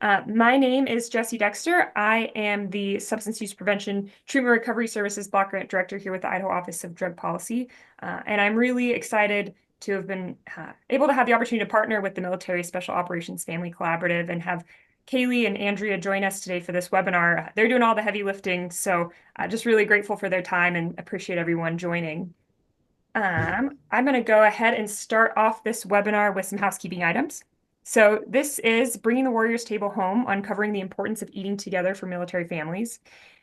My name is Jessie Dexter. I am the Substance Use Prevention Treatment Recovery Services Block Grant Director here with the Idaho Office of Drug Policy. And I'm really excited to have been able to have the opportunity to partner with the Military Special Operations Family Collaborative and have Kaylee and Andrea join us today for this webinar. They're doing all the heavy lifting, so just really grateful for their time and appreciate everyone joining. I'm going to go ahead and start off this webinar with some housekeeping items. So this is Bringing the Warriors Table Home, uncovering the importance of eating together for military families.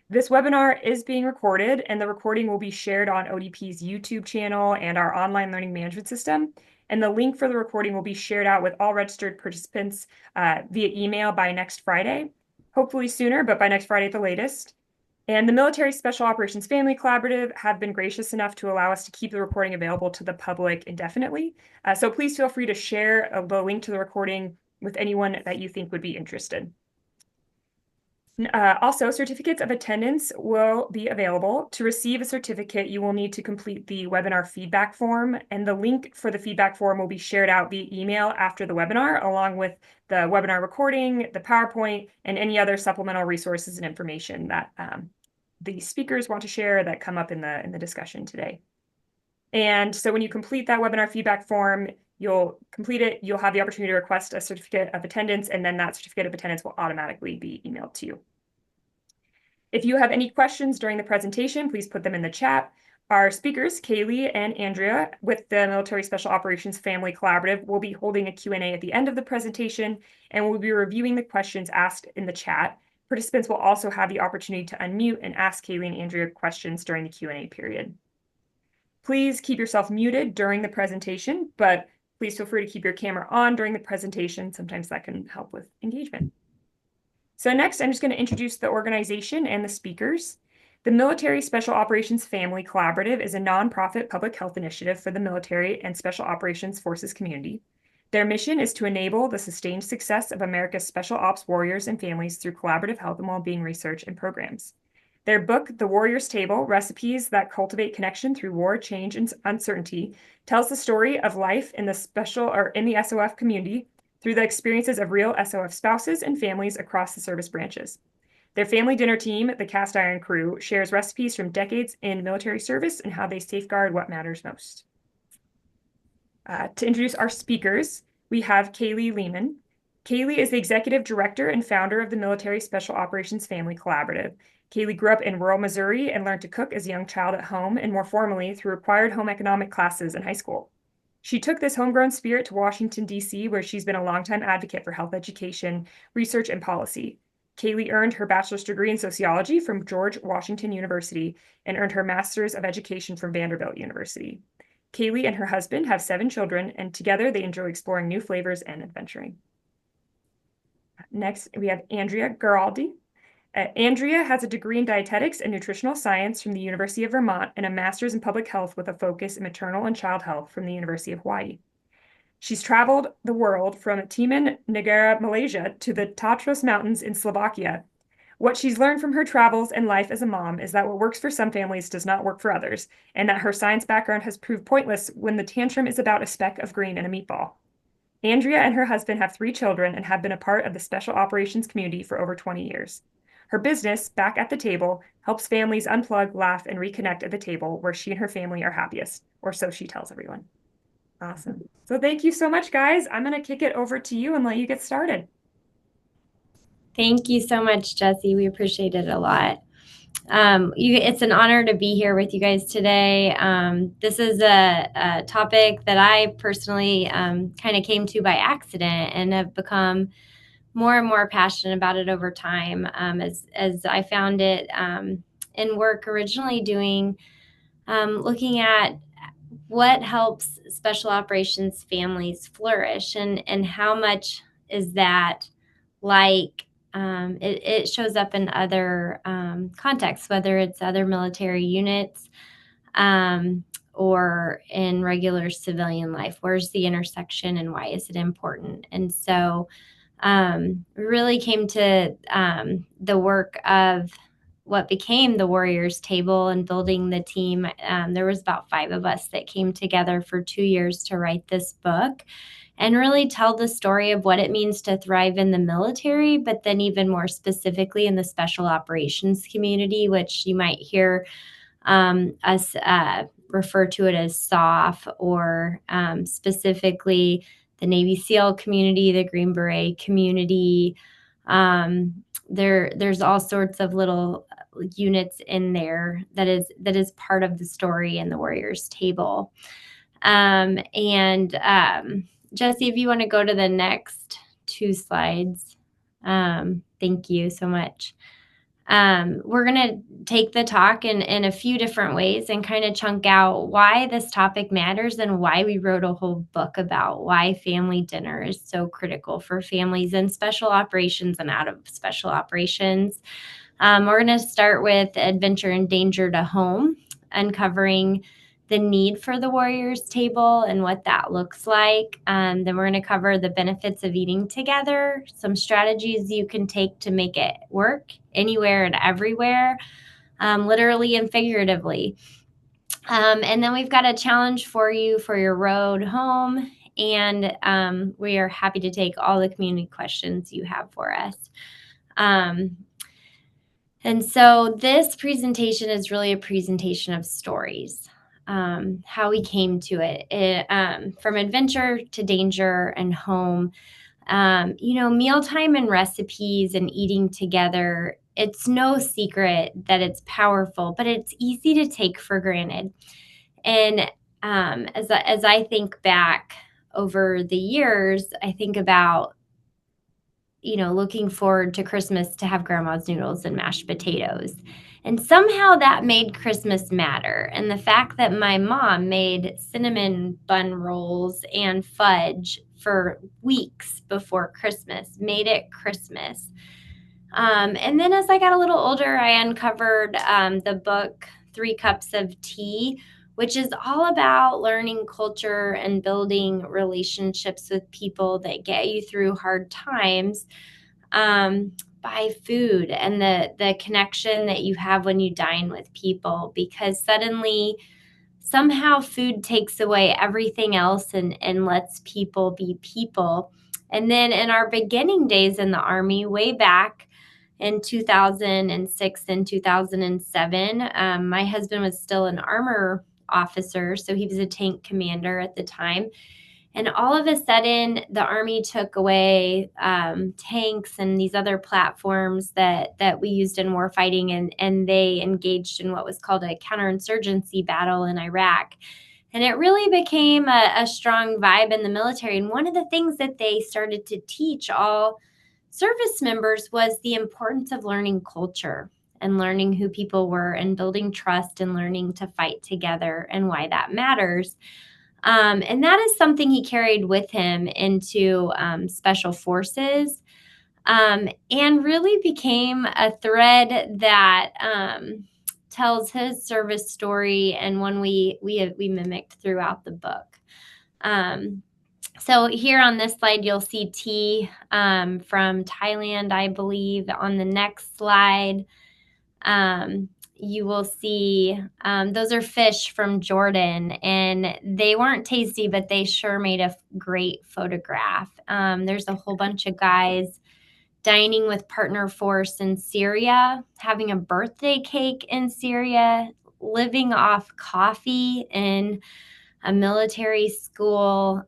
This webinar is being recorded, and the recording will be shared on ODP's YouTube channel and our online learning management system. And the link for the recording will be shared out with all registered participants via email by next Friday, hopefully sooner, but by next Friday at the latest. And the Military Special Operations Family Collaborative have been gracious enough to allow us to keep the recording available to the public indefinitely. So please feel free to share the link to the recording with anyone that you think would be interested. Also, certificates of attendance will be available. To receive a certificate, you will need to complete the webinar feedback form, and the link for the feedback form will be shared out via email after the webinar, along with the webinar recording, the PowerPoint, and any other supplemental resources and information that the speakers want to share that come up in the discussion today. And so when you complete that webinar feedback form, you'll complete it, you'll have the opportunity to request a certificate of attendance, and then that certificate of attendance will automatically be emailed to you. If you have any questions during the presentation, please put them in the chat. Our speakers, Kaylee and Andrea, with the Military Special Operations Family Collaborative, will be holding a Q&A at the end of the presentation, and we'll be reviewing the questions asked in the chat. Participants will also have the opportunity to unmute and ask Kaylee and Andrea questions during the Q&A period. Please keep yourself muted during the presentation, but please feel free to keep your camera on during the presentation. Sometimes that can help with engagement. So next, I'm just going to introduce the organization and the speakers. The Military Special Operations Family Collaborative is a nonprofit public health initiative for the military and special operations forces community. Their mission is to enable the sustained success of America's special ops warriors and families through collaborative health and well-being research and programs. Their book, The Warrior's Table: Recipes That Cultivate Connection Through War, Change, and Uncertainty, tells the story of life in the SOF community through the experiences of real SOF spouses and families across the service branches. Their family dinner team, the Cast Iron Crew, shares recipes from decades in military service and how they safeguard what matters most. To introduce our speakers, we have Kaylee Lehman. Kaylee is the executive director and founder of the Military Special Operations Family Collaborative. Kaylee grew up in rural Missouri and learned to cook as a young child at home and more formally through required home economic classes in high school. She took this homegrown spirit to Washington, D.C., where she's been a longtime advocate for health education, research, and policy. Kaylee earned her bachelor's degree in sociology from George Washington University and earned her master's of education from Vanderbilt University. Kaylee and her husband have 7 children, and together they enjoy exploring new flavors and adventuring. Next, we have Andrea Giraldi. Andrea has a degree in dietetics and nutritional science from the University of Vermont and a master's in public health with a focus in maternal and child health from the University of Hawaii. She's traveled the world from Timan Negara, Malaysia, to the Tatros Mountains in Slovakia. What she's learned from her travels and life as a mom is that what works for some families does not work for others, and that her science background has proved pointless when the tantrum is about a speck of green and a meatball. Andrea and her husband have 3 children and have been a part of the special operations community for over 20 years. Her business, Back at the Table, helps families unplug, laugh, and reconnect at the table where she and her family are happiest, or so she tells everyone. Awesome. So thank you so much, guys. I'm going to kick it over to you and let you get started. Thank you so much, Jessie. We appreciate it a lot. It's an honor to be here with you guys today. This is a topic that I personally kind of came to by accident and have become more and more passionate about it over time as I found it in work originally doing, looking at what helps special operations families flourish and how much is that like it shows up in other contexts, whether it's other military units or in regular civilian life. Where's the intersection and why is it important? And so we really came to the work of what became the Warriors Table and building the team. There was about 5 of us that came together for 2 years to write this book. and really tell the story of what it means to thrive in the military, but then even more specifically in the special operations community, which you might hear us refer to it as SOF, or specifically the Navy SEAL community, the Green Beret community. There's all sorts of little units in there that is part of the story in the Warriors Table. Jesse, if you want to go to the next 2 slides. Thank you so much. We're going to take the talk in a few different ways and kind of chunk out why this topic matters and why we wrote a whole book about why family dinner is so critical for families in special operations and out of special operations. We're going to start with Adventure and Danger to Home, uncovering the need for the Warriors Table and what that looks like. Then we're going to cover the benefits of eating together, some strategies you can take to make it work anywhere and everywhere, literally and figuratively. And then we've got a challenge for you for your road home. And we are happy to take all the community questions you have for us. And so this presentation is really a presentation of stories. How we came to it, from adventure to danger and home. Mealtime and recipes and eating together, it's no secret that it's powerful, but it's easy to take for granted. And as I think back over the years, I think about, looking forward to Christmas to have grandma's noodles and mashed potatoes. And somehow that made Christmas matter. And the fact that my mom made cinnamon bun rolls and fudge for weeks before Christmas made it Christmas. And then as I got a little older, I uncovered the book 3 Cups of Tea, which is all about learning culture and building relationships with people that get you through hard times by food and the connection that you have when you dine with people, because suddenly somehow food takes away everything else and lets people be people. And then in our beginning days in the Army, way back in 2006 and 2007, my husband was still an armor officer, so he was a tank commander at the time. And all of a sudden, the Army took away tanks and these other platforms that we used in warfighting, and they engaged in what was called a counterinsurgency battle in Iraq. And it really became a strong vibe in the military. And one of the things that they started to teach all service members was the importance of learning culture and learning who people were and building trust and learning to fight together and why that matters. And that is something he carried with him into special forces, and really became a thread that tells his service story, and one we mimicked throughout the book. So here on this slide, you'll see tea from Thailand, I believe. On the next slide, you will see those are fish from Jordan, and they weren't tasty, but they sure made a great photograph. There's a whole bunch of guys dining with Partner Force in Syria, having a birthday cake in Syria, living off coffee in a military school.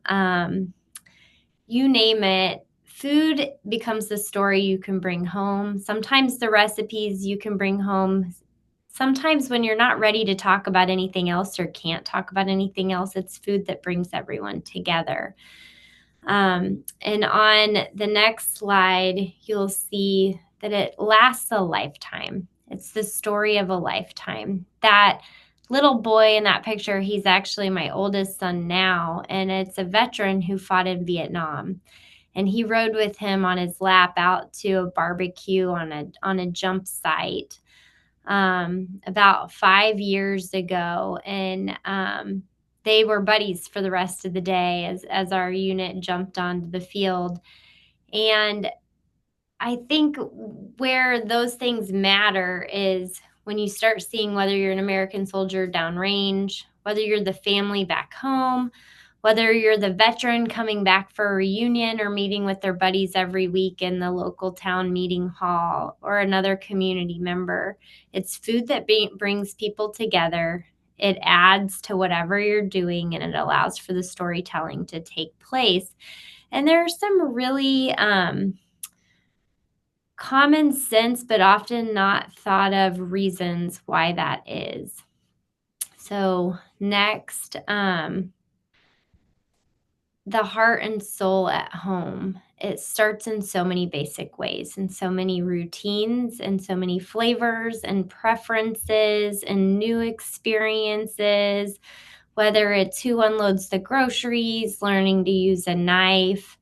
You name it. Food becomes the story you can bring home. Sometimes the recipes you can bring home. Sometimes when you're not ready to talk about anything else or can't talk about anything else, it's food that brings everyone together. And on the next slide, you'll see that it lasts a lifetime. It's the story of a lifetime. That little boy in that picture, he's actually my oldest son now, and it's a veteran who fought in Vietnam. And he rode with him on his lap out to a barbecue on a jump site about 5 years ago. And they were buddies for the rest of the day as our unit jumped onto the field. And I think where those things matter is when you start seeing whether you're an American soldier downrange, whether you're the family back home, Whether you're the veteran coming back for a reunion or meeting with their buddies every week in the local town meeting hall or another community member, it's food that brings people together. It adds to whatever you're doing and it allows for the storytelling to take place. And there are some really common sense, but often not thought of reasons why that is. So, next, the heart and soul at home. It starts in so many basic ways, and so many routines, and so many flavors and preferences and new experiences, whether it's who unloads the groceries, learning to use a knife,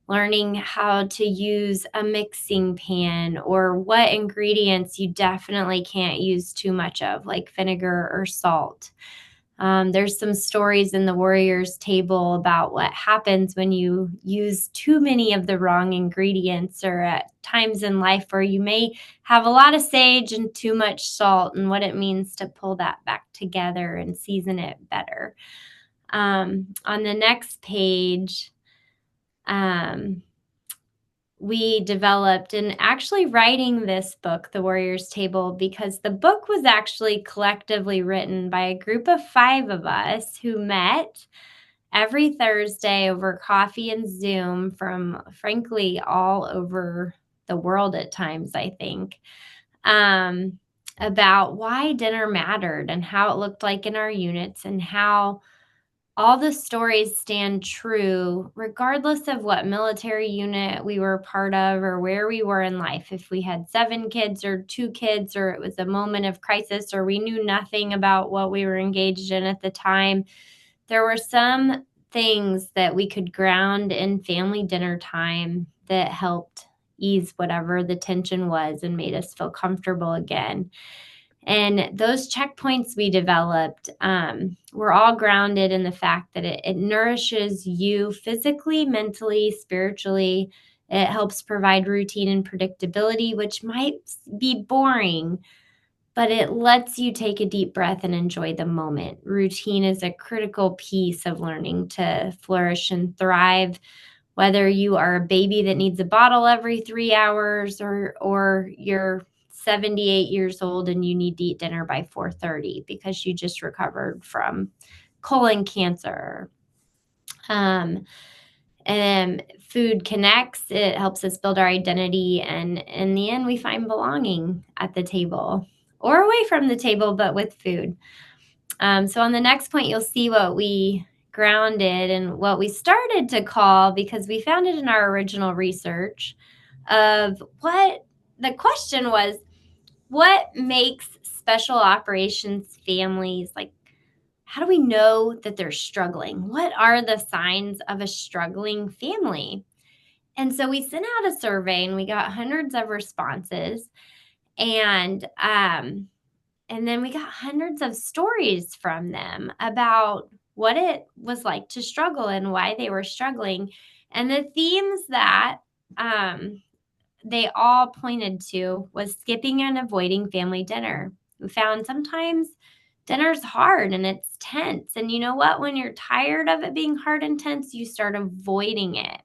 learning how to use a mixing pan, or what ingredients you definitely can't use too much of, like vinegar or salt. There's some stories in the Warriors table about what happens when you use too many of the wrong ingredients, or at times in life where you may have a lot of sage and too much salt, and what it means to pull that back together and season it better. On the next page, we developed, and actually writing this book, The Warriors Table, because the book was actually collectively written by a group of 5 of us who met every Thursday over coffee and Zoom from, frankly, all over the world at times, I think, about why dinner mattered and how it looked like in our units, and how all the stories stand true regardless of what military unit we were part of or where we were in life. If we had 7 kids or 2 kids, or it was a moment of crisis, or we knew nothing about what we were engaged in at the time, there were some things that we could ground in family dinner time that helped ease whatever the tension was and made us feel comfortable again. And those checkpoints we developed were all grounded in the fact that it nourishes you physically, mentally, spiritually. It helps provide routine and predictability, which might be boring, but it lets you take a deep breath and enjoy the moment. Routine is a critical piece of learning to flourish and thrive, whether you are a baby that needs a bottle every 3 hours, or you're 78 years old and you need to eat dinner by 4:30 because you just recovered from colon cancer. And food connects. It helps us build our identity, and in the end, we find belonging at the table or away from the table, but with food. So on the next point, you'll see what we grounded and what we started to call, because we found it in our original research, of what the question was: what makes special operations families, like, how do we know that they're struggling? What are the signs of a struggling family? And so we sent out a survey and we got hundreds of responses. And then we got hundreds of stories from them about what it was like to struggle and why they were struggling. And the themes that they all pointed to was skipping and avoiding family dinner. We found sometimes dinner's hard and it's tense. And you know what? When you're tired of it being hard and tense, you start avoiding it.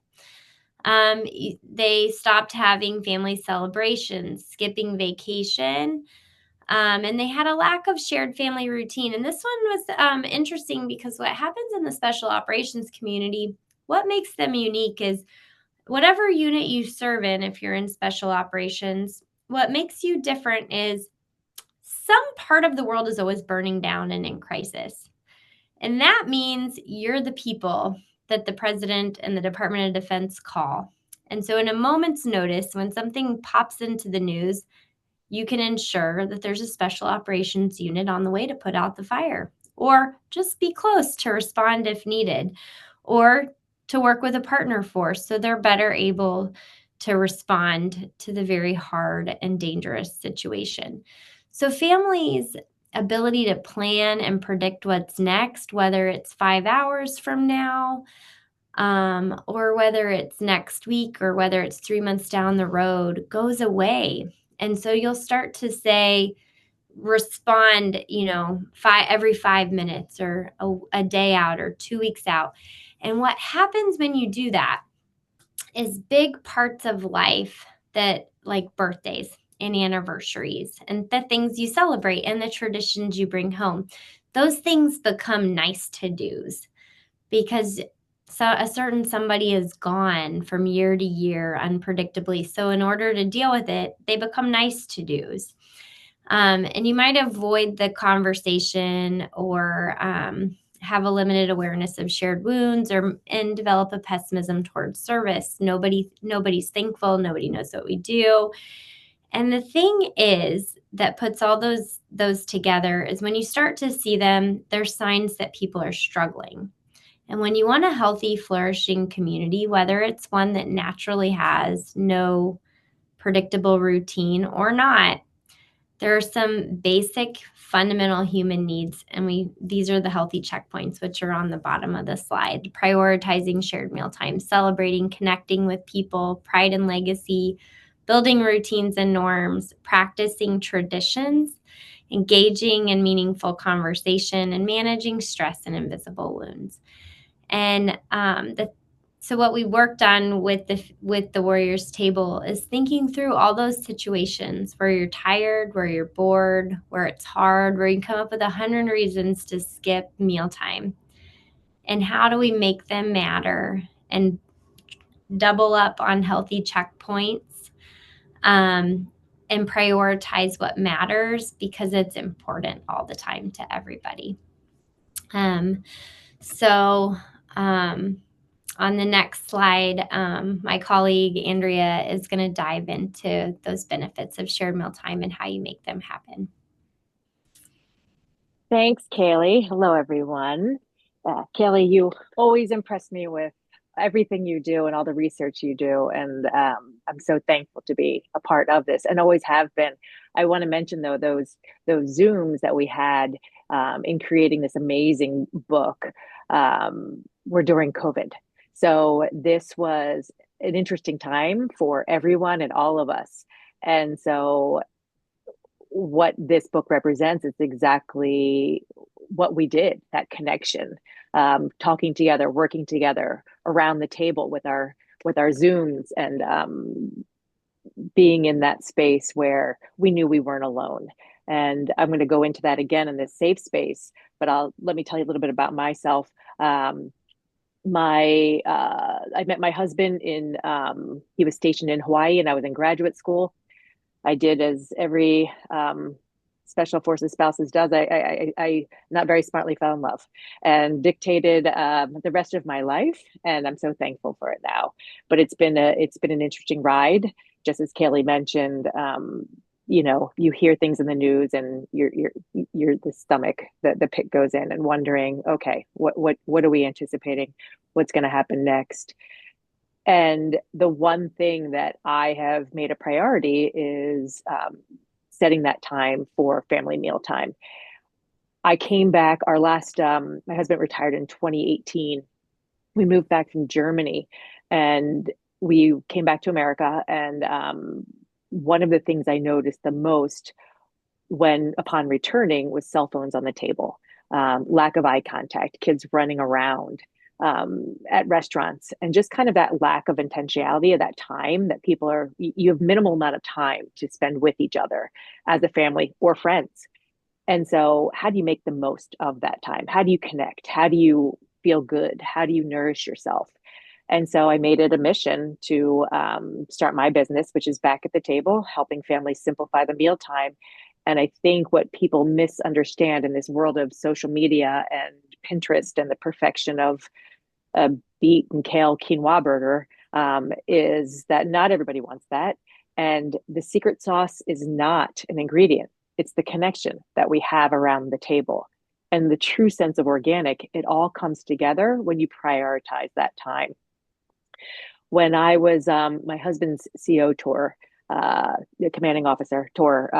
They stopped having family celebrations, skipping vacation, and they had a lack of shared family routine. And this one was interesting, because what happens in the special operations community, what makes them unique is whatever unit you serve in, if you're in special operations, what makes you different is some part of the world is always burning down and in crisis. And that means you're the people that the president and the Department of Defense call. And so, in a moment's notice, when something pops into the news, you can ensure that there's a special operations unit on the way to put out the fire, or just be close to respond if needed, or to work with a partner force so they're better able to respond to the very hard and dangerous situation. So, families' ability to plan and predict what's next, whether it's 5 hours from now, or whether it's next week, or whether it's 3 months down the road, goes away. And so you'll start to say, respond, every 5 minutes or a day out or 2 weeks out. And what happens when you do that is big parts of life that, like birthdays and anniversaries and the things you celebrate and the traditions you bring home, those things become nice to do's because a certain somebody is gone from year to year unpredictably. So in order to deal with it, they become nice to do's. And you might avoid the conversation or have a limited awareness of shared wounds and develop a pessimism towards service. Nobody's thankful. Nobody knows what we do. And the thing is that puts all those together is when you start to see them, there's signs that people are struggling. And when you want a healthy, flourishing community, whether it's one that naturally has no predictable routine or not, there are some basic fundamental human needs, and these are the healthy checkpoints, which are on the bottom of the slide. Prioritizing shared mealtime, celebrating, connecting with people, pride and legacy, building routines and norms, practicing traditions, engaging in meaningful conversation, and managing stress and invisible wounds. And so what we worked on with the Warriors Table is thinking through all those situations where you're tired, where you're bored, where it's hard, where you come up with 100 reasons to skip mealtime. And how do we make them matter and double up on healthy checkpoints and prioritize what matters because it's important all the time to everybody. On the next slide, my colleague Andrea is going to dive into those benefits of shared mealtime and how you make them happen. Thanks, Kaylee. Hello, everyone. Kaylee, you always impress me with everything you do and all the research you do. And I'm so thankful to be a part of this and always have been. I want to mention, though, those Zooms that we had in creating this amazing book were during COVID. So this was an interesting time for everyone and all of us. And so what this book represents is exactly what we did, that connection, talking together, working together around the table with our Zooms and being in that space where we knew we weren't alone. And I'm going to go into that again in this safe space, but let me tell you a little bit about myself. I met my husband he was stationed in Hawaii and I was in graduate school. I did as every special forces spouses does. I not very smartly fell in love and dictated the rest of my life, and I'm so thankful for it now. But it's been an interesting ride, just as Kaylee mentioned. You hear things in the news, and you're the stomach, the pit goes in, and wondering, okay, what are we anticipating? What's going to happen next? And the one thing that I have made a priority is setting that time for family mealtime. I came back, my husband retired in 2018. We moved back from Germany and we came back to America. And one of the things I noticed the most upon returning was cell phones on the table, lack of eye contact, kids running around at restaurants, and just kind of that lack of intentionality of that time that you have minimal amount of time to spend with each other as a family or friends. And so how do you make the most of that time? How do you connect? How do you feel good? How do you nourish yourself? And so I made it a mission to start my business, which is Back at the Table, helping families simplify the mealtime. And I think what people misunderstand in this world of social media and Pinterest and the perfection of a beet and kale quinoa burger is that not everybody wants that. And the secret sauce is not an ingredient. It's the connection that we have around the table. And the true sense of organic, it all comes together when you prioritize that time. When I was my husband's CO tour, the commanding officer tour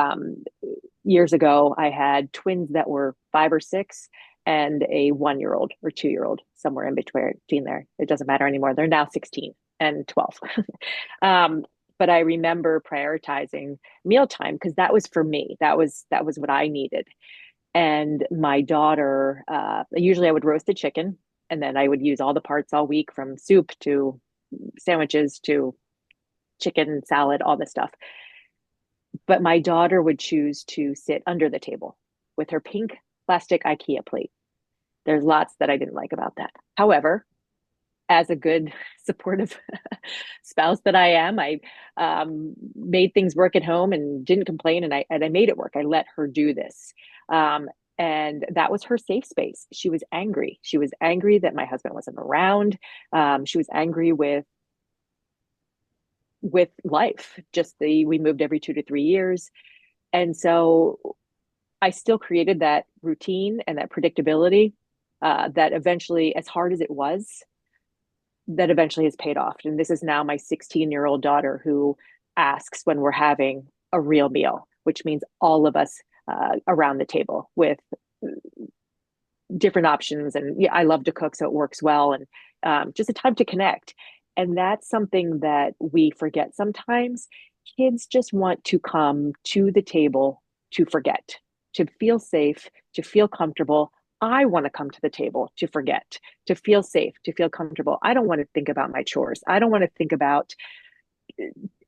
years ago, I had twins that were 5 or 6 and a 1-year-old or 2-year-old, somewhere in between there. It doesn't matter anymore. They're now 16 and 12. but I remember prioritizing mealtime because that was for me. That was what I needed. And my daughter, usually I would roast the chicken, and then I would use all the parts all week, from soup to sandwiches to chicken salad, all this stuff. But my daughter would choose to sit under the table with her pink plastic IKEA plate. There's lots that I didn't like about that. However, as a good supportive spouse that I am, I made things work at home and didn't complain, and I made it work. I let her do this. And that was her safe space. She was angry. She was angry that my husband wasn't around. She was angry with life. We moved every 2 to 3 years. And so I still created that routine and that predictability that eventually, as hard as it was, that eventually has paid off. And this is now my 16-year-old daughter who asks when we're having a real meal, which means all of us around the table with different options. And yeah, I love to cook, so it works well. And just a time to connect. And that's something that we forget sometimes. Kids just want to come to the table to forget, to feel safe, to feel comfortable. I want to come to the table to forget, to feel safe, to feel comfortable. I don't want to think about my chores. I don't want to think about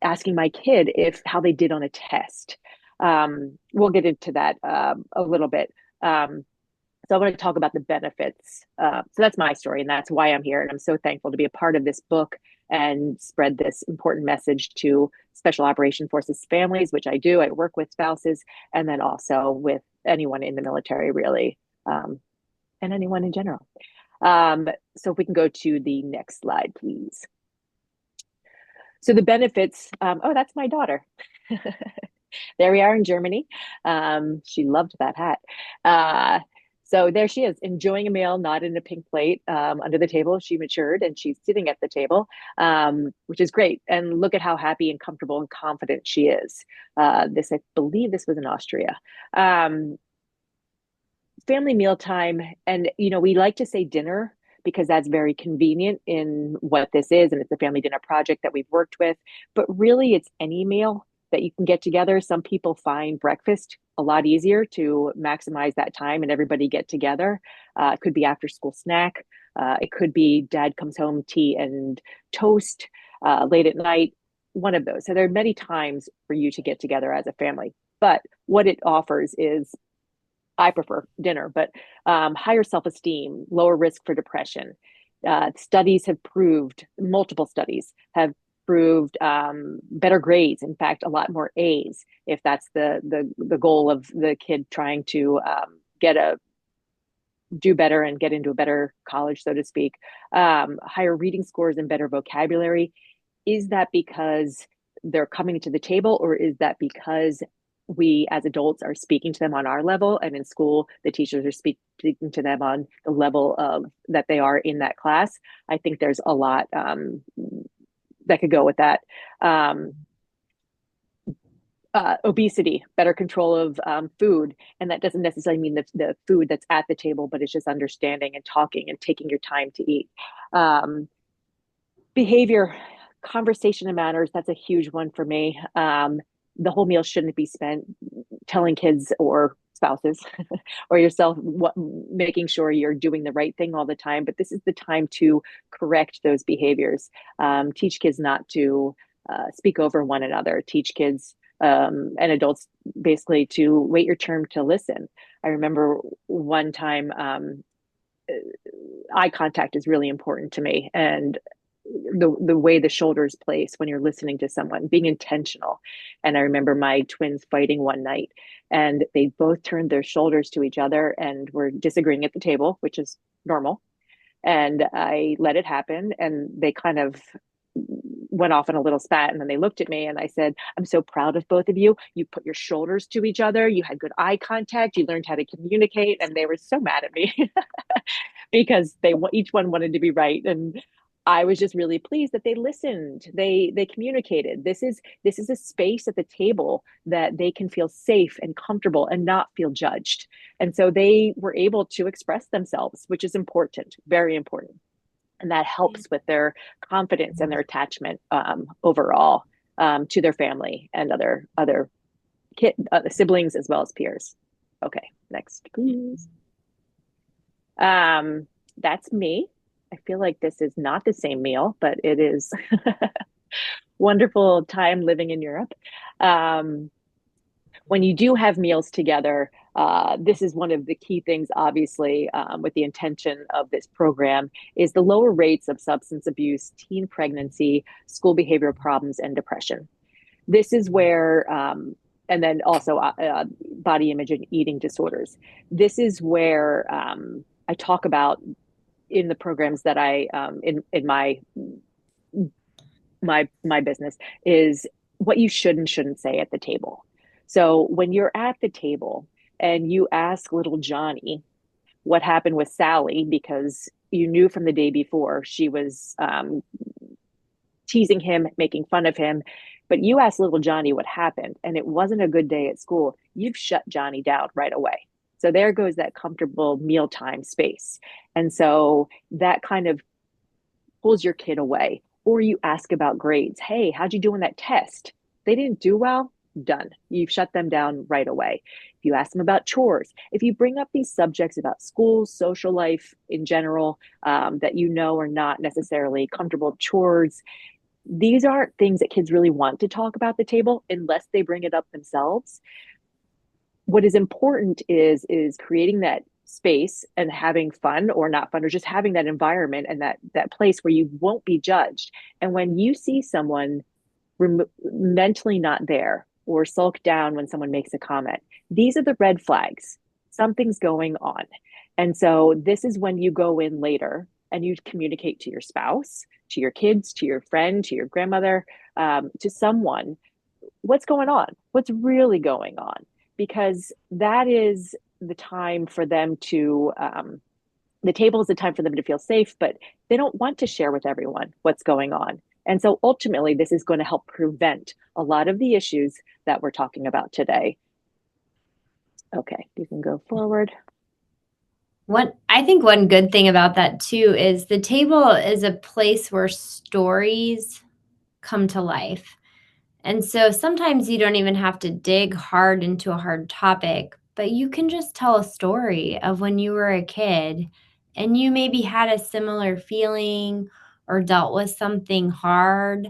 asking my kid how they did on a test. We'll get into that a little bit. So I want to talk about the benefits. So that's my story, and that's why I'm here. And I'm so thankful to be a part of this book and spread this important message to Special Operation Forces families, which I do. I work with spouses, and then also with anyone in the military, really, and anyone in general. So if we can go to the next slide, please. So the benefits, oh, that's my daughter. There we are in Germany. She loved that hat. So there she is, enjoying a meal, not in a pink plate, under the table. She matured and she's sitting at the table, which is great. And look at how happy and comfortable and confident she is. I believe this was in Austria. Family mealtime, and we like to say dinner because that's very convenient in what this is, and it's a family dinner project that we've worked with. But really, it's any meal that you can get together. Some people find breakfast a lot easier to maximize that time and everybody get together. It could be after school snack. It could be dad comes home, tea and toast late at night, one of those. So there are many times for you to get together as a family. But what it offers is, I prefer dinner, but higher self-esteem, lower risk for depression. Studies have proved, multiple studies have proved better grades. In fact, a lot more A's, if that's the goal of the kid trying to do better and get into a better college, so to speak. Higher reading scores and better vocabulary. Is that because they're coming to the table, or is that because we as adults are speaking to them on our level, and in school the teachers are speaking to them on the level of that they are in that class? I think there's a lot that could go with that. Obesity, better control of food, and that doesn't necessarily mean the food that's at the table, but it's just understanding and talking and taking your time to eat. Behavior, conversation and manners, that's a huge one for me. The whole meal shouldn't be spent telling kids or spouses or yourself making sure you're doing the right thing all the time, but this is the time to correct those behaviors. Teach kids not to speak over one another. Teach kids and adults basically to wait your turn to listen. I remember one time, eye contact is really important to me, and the way the shoulders place when you're listening to someone, being intentional. And I remember my twins fighting one night, and they both turned their shoulders to each other and were disagreeing at the table, which is normal. And I let it happen, and they kind of went off in a little spat, and then they looked at me and I said, I'm so proud of both of you. You put your shoulders to each other, you had good eye contact, you learned how to communicate. And they were so mad at me because each one wanted to be right. And I was just really pleased that they listened. They communicated. This is a space at the table that they can feel safe and comfortable and not feel judged. And so they were able to express themselves, which is important, very important. And that helps with their confidence and their attachment overall. to their family and other siblings as well as peers. Okay, next, please. That's me. I feel like this is not the same meal, but it is wonderful time living in Europe. When you do have meals together, this is one of the key things, obviously, with the intention of this program, is the lower rates of substance abuse, teen pregnancy, school behavioral problems, and depression. This is where, and then also body image and eating disorders. This is where I talk about in the programs that I in my business is what you should and shouldn't say at the table. So when you're at the table and you ask little Johnny what happened with Sally, because you knew from the day before she was teasing him, making fun of him, but you asked little Johnny what happened and it wasn't a good day at school, you've shut Johnny down right away. So there goes that comfortable mealtime space. And so that kind of pulls your kid away. Or you ask about grades. Hey, how'd you do in that test? They didn't do well? Done. You've shut them down right away. If you ask them about chores, if you bring up these subjects about school, social life in general, that you know are not necessarily comfortable, chores, these aren't things that kids really want to talk about at the table unless they bring it up themselves. What is important is creating that space and having fun or not fun, or just having that environment and that place where you won't be judged. And when you see someone mentally not there or sulk down when someone makes a comment, these are the red flags. Something's going on. And so this is when you go in later and you communicate to your spouse, to your kids, to your friend, to your grandmother, to someone, what's going on, what's really going on, because that is the time for them to, the table is the time for them to feel safe, but they don't want to share with everyone what's going on. And so ultimately, this is going to help prevent a lot of the issues that we're talking about today. Okay, you can go forward. I think one good thing about that too is the table is a place where stories come to life. And so sometimes you don't even have to dig hard into a hard topic, but you can just tell a story of when you were a kid and you maybe had a similar feeling or dealt with something hard.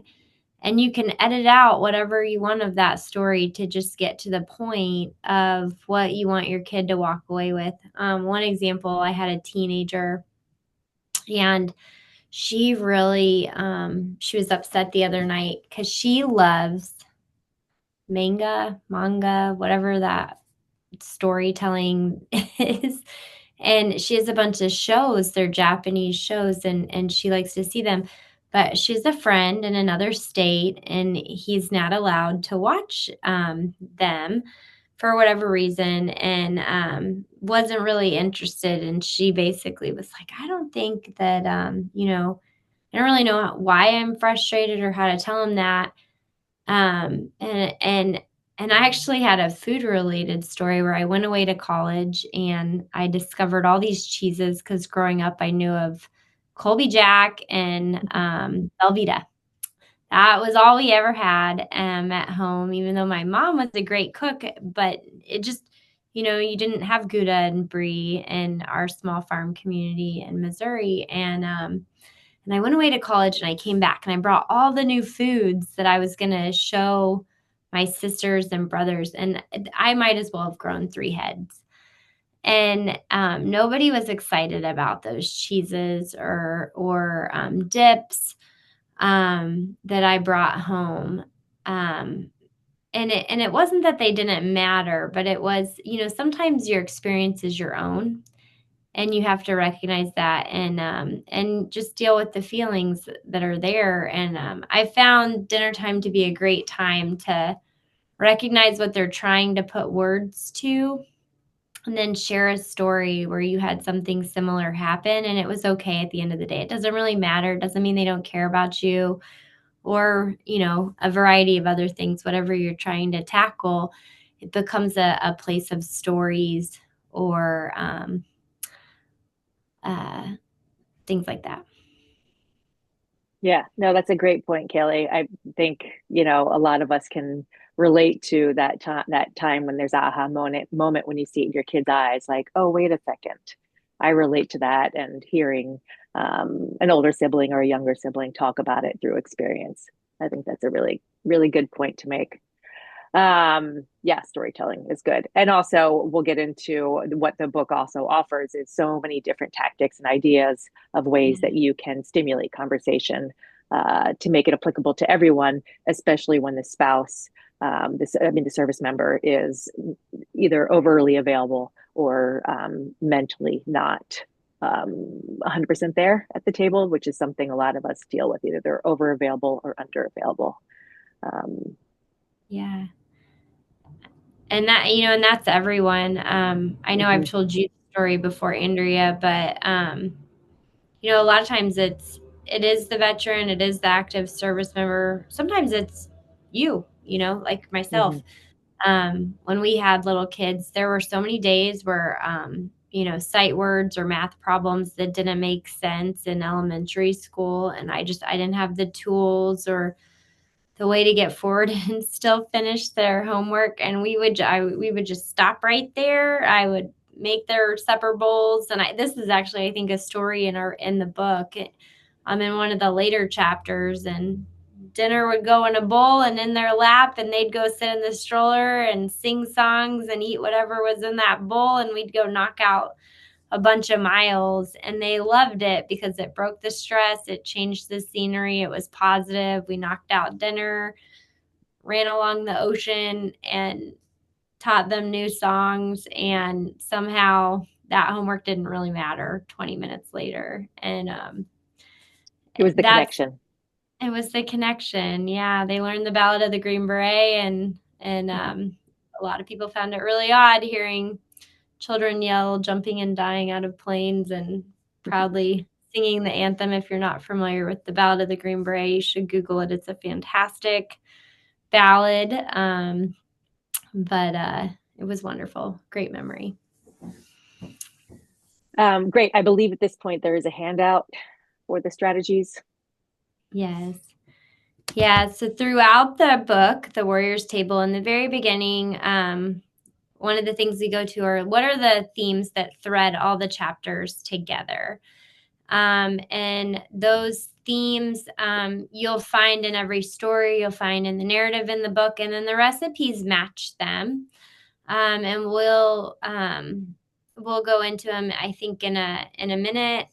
And you can edit out whatever you want of that story to just get to the point of what you want your kid to walk away with. One example, I had a teenager and she really she was upset the other night because she loves manga, whatever that storytelling is. And she has a bunch of shows, they're Japanese shows, and she likes to see them. But she has a friend in another state, and he's not allowed to watch them for whatever reason, and wasn't really interested. And she basically was like, I don't think that, I don't really know why I'm frustrated or how to tell him that. Um, and and and I actually had a food related story where I went away to college and I discovered all these cheeses because growing up I knew of Colby Jack and Velveeta. That was all we ever had at home, even though my mom was a great cook, but it just, you didn't have Gouda and Brie in our small farm community in Missouri. And I went away to college and I came back and I brought all the new foods that I was going to show my sisters and brothers. And I might as well have grown 3 heads. And nobody was excited about those cheeses or dips that I brought home. And it wasn't that they didn't matter, but it was, sometimes your experience is your own and you have to recognize that and just deal with the feelings that are there. And I found dinner time to be a great time to recognize what they're trying to put words to, and then share a story where you had something similar happen and it was okay at the end of the day. It doesn't really matter. It doesn't mean they don't care about you or, a variety of other things, whatever you're trying to tackle. It becomes a place of stories or uh, things like that. Yeah, no, that's a great point, Kelly. I think, a lot of us can relate to that time when there's aha moment when you see it in your kid's eyes, like, oh, wait a second. I relate to that, and hearing an older sibling or a younger sibling talk about it through experience. I think that's a really, really good point to make. Yeah, storytelling is good. And also we'll get into what the book also offers is so many different tactics and ideas of ways Yeah. that you can stimulate conversation to make it applicable to everyone, especially when the spouse, the service member is either overly available or mentally not 100% there at the table, which is something a lot of us deal with. Either they're over available or under available. Yeah. And and that's everyone. I know I've Mhm. told you the story before, Andrea, but a lot of times it is the veteran, it is the active service member. Sometimes it's you, like myself. Mhm. When we had little kids, there were so many days where, sight words or math problems that didn't make sense in elementary school. And I didn't have the tools or the way to get forward and still finish their homework. And we would just stop right there. I would make their supper bowls. And this is actually, I think, a story in the book. I'm in one of the later chapters, and dinner would go in a bowl and in their lap, and they'd go sit in the stroller and sing songs and eat whatever was in that bowl. And we'd go knock out a bunch of miles, and they loved it because it broke the stress. It changed the scenery. It was positive. We knocked out dinner, ran along the ocean, and taught them new songs. And somehow that homework didn't really matter 20 minutes later. And It was the that's connection. it was the connection. Yeah, they learned the Ballad of the Green Beret, and a lot of people found it really odd hearing children yell, jumping and dying out of planes, and proudly singing the anthem. If you're not familiar with the Ballad of the Green Beret, you should Google it. It's a fantastic ballad. But it was wonderful. Great memory. Great. I believe at this point there is a handout for the strategies. Yes. Yeah. So throughout the book, The Warrior's Table, in the very beginning, one of the things we go to are what are the themes that thread all the chapters together? And those themes you'll find in every story, you'll find in the narrative in the book, and then the recipes match them. And we'll go into them, I think, in a minute.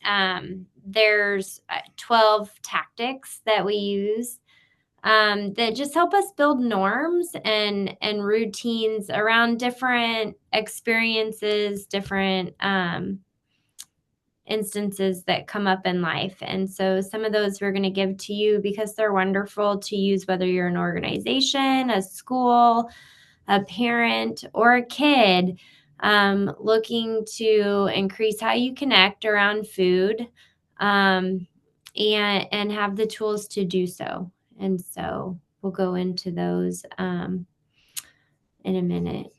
There's 12 tactics that we use that just help us build norms and routines around different experiences, different instances that come up in life. And so some of those we're going to give to you because they're wonderful to use, whether you're an organization, a school, a parent, or a kid looking to increase how you connect around food, and have the tools to do so. And so we'll go into those in a minute.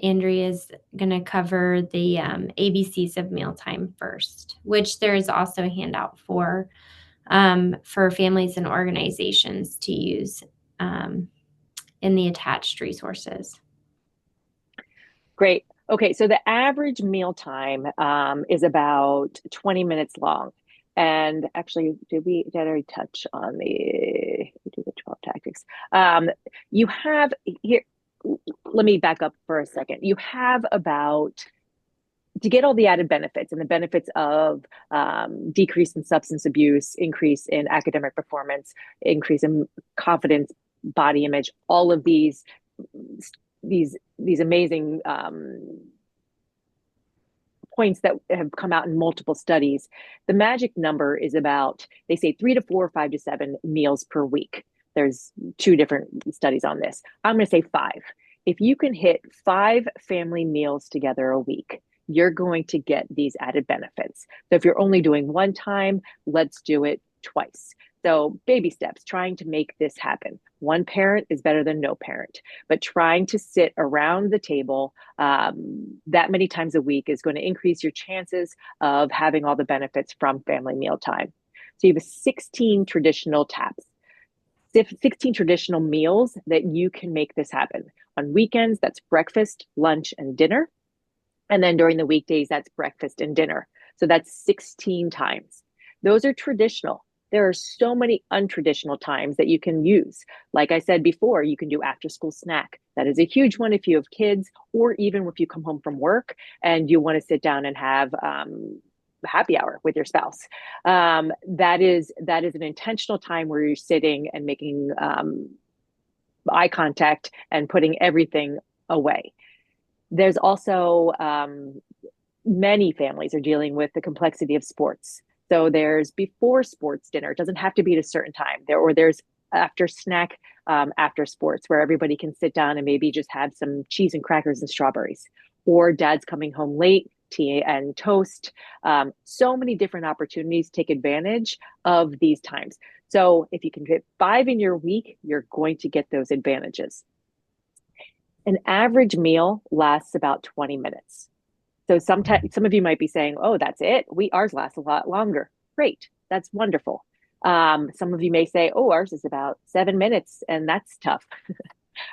Andrea is going to cover the ABCs of mealtime first, which there is also a handout for families and organizations to use in the attached resources. Great. Okay, so the average mealtime is about 20 minutes long. And actually, did I already touch on we do the 12 tactics? You have here, let me back up for a second. You have about, to get all the added benefits and the benefits of decrease in substance abuse, increase in academic performance, increase in confidence, body image, all of these amazing points that have come out in multiple studies. The magic number is about, they say 3 to 4, 5 to 7 meals per week. There's 2 different studies on this. I'm going to say 5. If you can hit 5 family meals together a week, you're going to get these added benefits. So if you're only doing one time, let's do it twice. So baby steps, trying to make this happen. One parent is better than no parent, but trying to sit around the table that many times a week is going to increase your chances of having all the benefits from family mealtime. So you have 16 traditional taps, 16 traditional meals that you can make this happen. On weekends, that's breakfast, lunch, and dinner. And then during the weekdays, that's breakfast and dinner. So that's 16 times. Those are traditional. There are so many untraditional times that you can use. Like I said before, you can do after school snack. That is a huge one if you have kids, or even if you come home from work and you want to sit down and have happy hour with your spouse. That is an intentional time where you're sitting and making eye contact and putting everything away. There's also many families are dealing with the complexity of sports. So there's before sports dinner. It doesn't have to be at a certain time. There's after snack after sports, where everybody can sit down and maybe just have some cheese and crackers and strawberries. Or dad's coming home late, tea and toast. So many different opportunities to take advantage of these times. So if you can fit 5 in your week, you're going to get those advantages. An average meal lasts about 20 minutes. So some of you might be saying, oh, that's it. Ours lasts a lot longer. Great. That's wonderful. Some of you may say, oh, ours is about 7 minutes, and that's tough.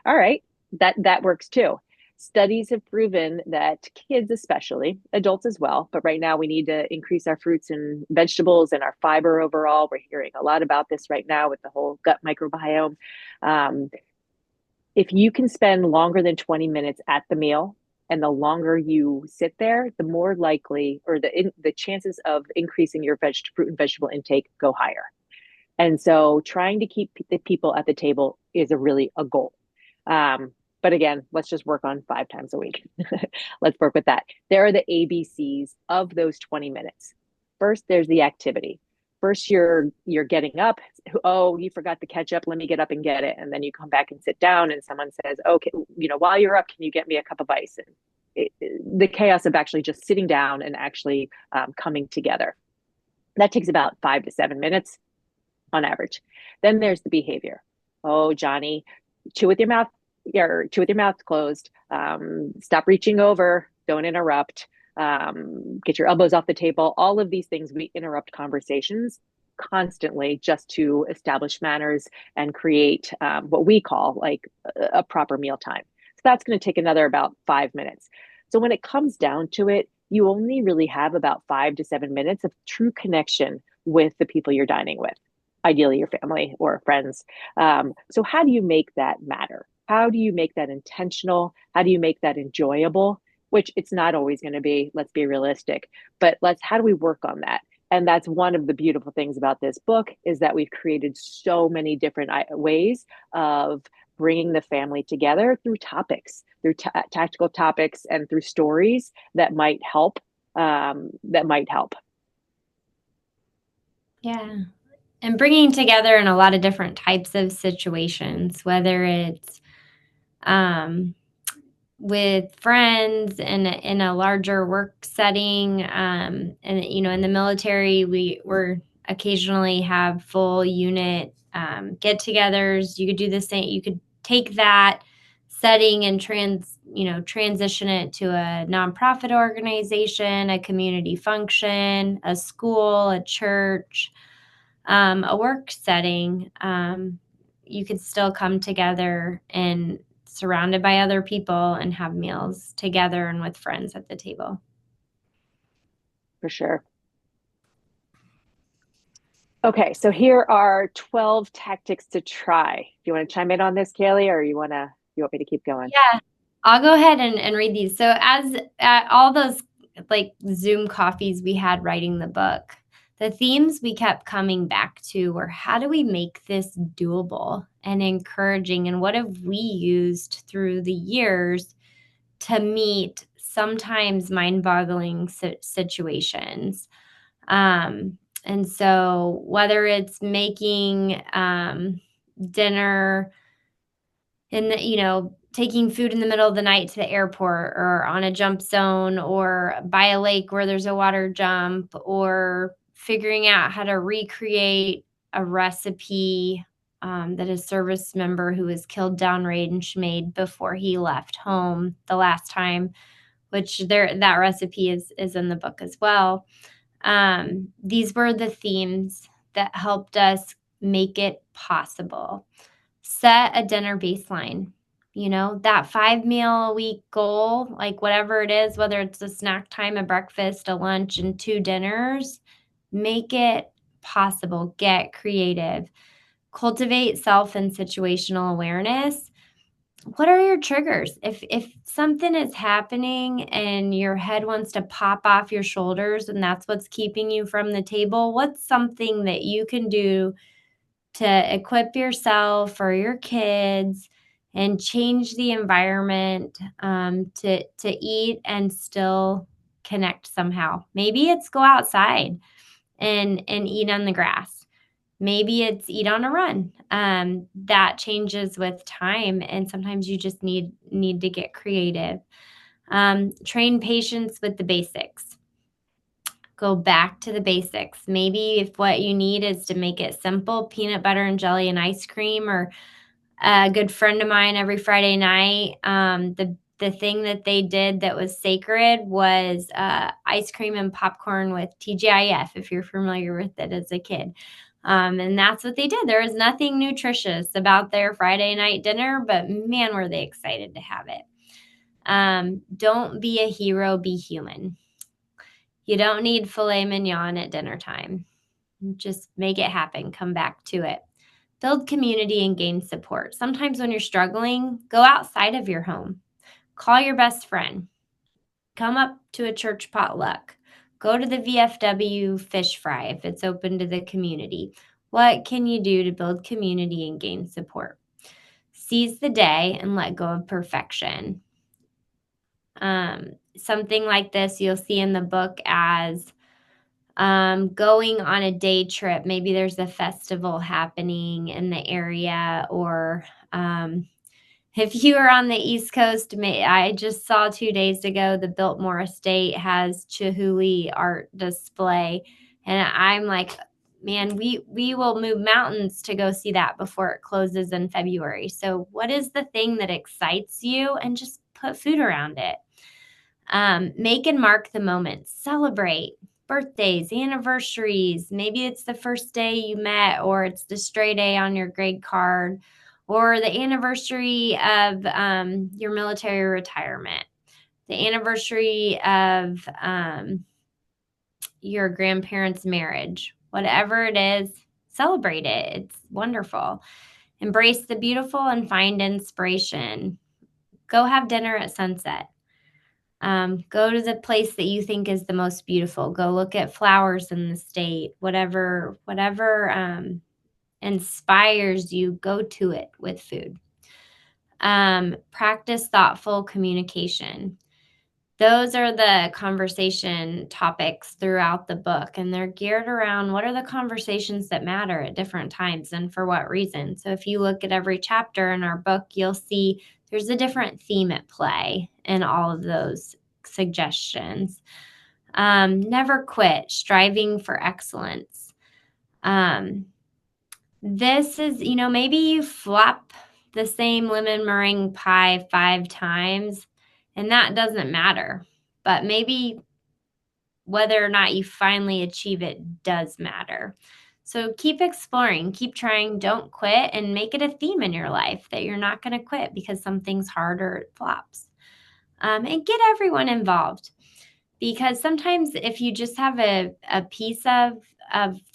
All right. That works too. Studies have proven that kids, especially adults as well, but right now we need to increase our fruits and vegetables and our fiber overall. We're hearing a lot about this right now with the whole gut microbiome. If you can spend longer than 20 minutes at the meal, and the longer you sit there, the more likely, or the chances of increasing your fruit and vegetable intake go higher. And so trying to keep the people at the table is really a goal. But again, let's just work on 5 times a week. Let's work with that. There are the ABCs of those 20 minutes. First, there's the activity. First, you're getting up. Oh, you forgot the ketchup. Let me get up and get it. And then you come back and sit down, and someone says, okay, while you're up, can you get me a cup of ice? And the chaos of actually just sitting down and actually coming together. That takes about 5 to 7 minutes on average. Then there's the behavior. Oh, Johnny, chew with your mouth closed. Stop reaching over. Don't interrupt. Get your elbows off the table. All of these things, we interrupt conversations constantly just to establish manners and create what we call like a proper meal time. So that's going to take another about 5 minutes. So when it comes down to it, you only really have about 5 to 7 minutes of true connection with the people you're dining with, ideally your family or friends. So how do you make that matter? How do you make that intentional? How do you make that enjoyable? Which it's not always going to be, let's be realistic, but how do we work on that? And that's one of the beautiful things about this book, is that we've created so many different ways of bringing the family together through topics, through tactical topics, and through stories that might help. Yeah. And bringing together in a lot of different types of situations, whether it's with friends and in a larger work setting. And, in the military, we're occasionally have full unit get-togethers. You could do the same. You could take that setting and transition it to a nonprofit organization, a community function, a school, a church, a work setting. You could still come together and surrounded by other people and have meals together and with friends at the table. For sure. Okay, so here are 12 tactics to try. Do you want to chime in on this, Kaylee, or you want me to keep going? Yeah, I'll go ahead and read these. So as all those like Zoom coffees we had writing the book, the themes we kept coming back to were, how do we make this doable and encouraging? And what have we used through the years to meet sometimes mind-boggling situations? And so whether it's making dinner taking food in the middle of the night to the airport, or on a jump zone, or by a lake where there's a water jump, or figuring out how to recreate a recipe that a service member who was killed downrange made before he left home the last time, which that recipe is in the book as well. These were the themes that helped us make it possible. Set a dinner baseline. That 5 meal a week goal, like whatever it is, whether it's a snack time, a breakfast, a lunch, and 2 dinners, make it possible. Get creative. Cultivate self and situational awareness. What are your triggers? If something is happening and your head wants to pop off your shoulders and that's what's keeping you from the table, what's something that you can do to equip yourself or your kids and change the environment to eat and still connect somehow? Maybe it's go outside and eat on the grass. Maybe it's eat on a run. That changes with time, and sometimes you just need to get creative. Train patience with the basics. Go back to the basics. Maybe if what you need is to make it simple, peanut butter and jelly and ice cream, or a good friend of mine every Friday night, the thing that they did that was sacred was ice cream and popcorn with TGIF, if you're familiar with it as a kid. And that's what they did. There was nothing nutritious about their Friday night dinner, but man, were they excited to have it. Don't be a hero, be human. You don't need filet mignon at dinner time. Just make it happen. Come back to it. Build community and gain support. Sometimes when you're struggling, go outside of your home. Call your best friend. Come up to a church potluck. Go to the VFW fish fry if it's open to the community. What can you do to build community and gain support? Seize the day and let go of perfection. Something like this you'll see in the book as going on a day trip. Maybe there's a festival happening in the area, or if you are on the East Coast, I just saw 2 days ago the Biltmore Estate has Chihuly art display, and I'm like, man, we will move mountains to go see that before it closes in February. So what is the thing that excites you, and just put food around it. Make and mark the moments. Celebrate birthdays, anniversaries. Maybe it's the first day you met, or it's the stray day on your grade card, or the anniversary of your military retirement, the anniversary of your grandparents' marriage. Whatever it is, celebrate it. It's wonderful. Embrace the beautiful and find inspiration. Go have dinner at sunset. Go to the place that you think is the most beautiful. Go look at flowers in the state. Whatever inspires you, go to it with food. Practice thoughtful communication. Those are the conversation topics throughout the book, and they're geared around what are the conversations that matter at different times and for what reason. So if you look at every chapter in our book, you'll see there's a different theme at play in all of those suggestions. Never quit, striving for excellence. This is, maybe you flop the same lemon meringue pie 5 times, and that doesn't matter. But maybe whether or not you finally achieve it does matter. So keep exploring, keep trying, don't quit, and make it a theme in your life that you're not going to quit because something's hard or it flops. And get everyone involved, because sometimes if you just have a piece of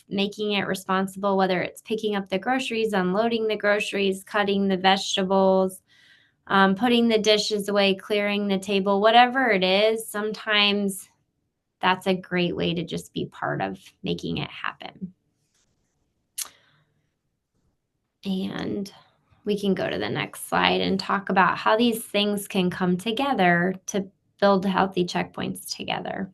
making it responsible, whether it's picking up the groceries, unloading the groceries, cutting the vegetables, putting the dishes away, clearing the table, whatever it is, sometimes that's a great way to just be part of making it happen. And we can go to the next slide and talk about how these things can come together to build healthy checkpoints together.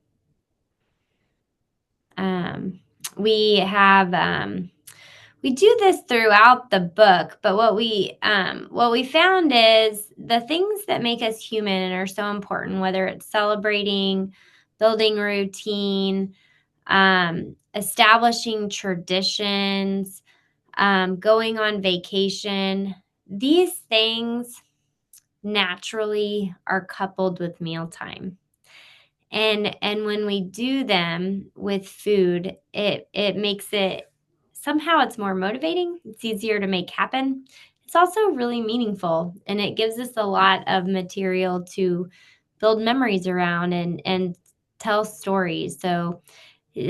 We do this throughout the book, but what we found is the things that make us human and are so important, whether it's celebrating, building routine, establishing traditions, going on vacation, these things naturally are coupled with mealtime. And when we do them with food, it makes it somehow it's more motivating. It's easier to make happen. It's also really meaningful, and it gives us a lot of material to build memories around and tell stories. So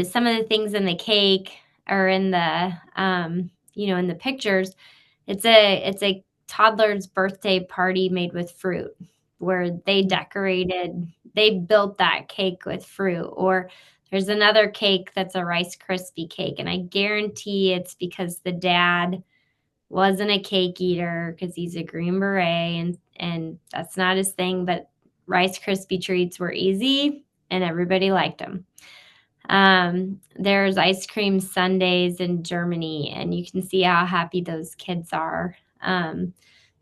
some of the things in the cake or in the in the pictures, it's a toddler's birthday party made with fruit where they built that cake with fruit. Or there's another cake that's a Rice Krispie cake, and I guarantee it's because the dad wasn't a cake eater because he's a Green Beret, and that's not his thing, but Rice Krispie treats were easy and everybody liked them. There's ice cream sundaes in Germany, and you can see how happy those kids are.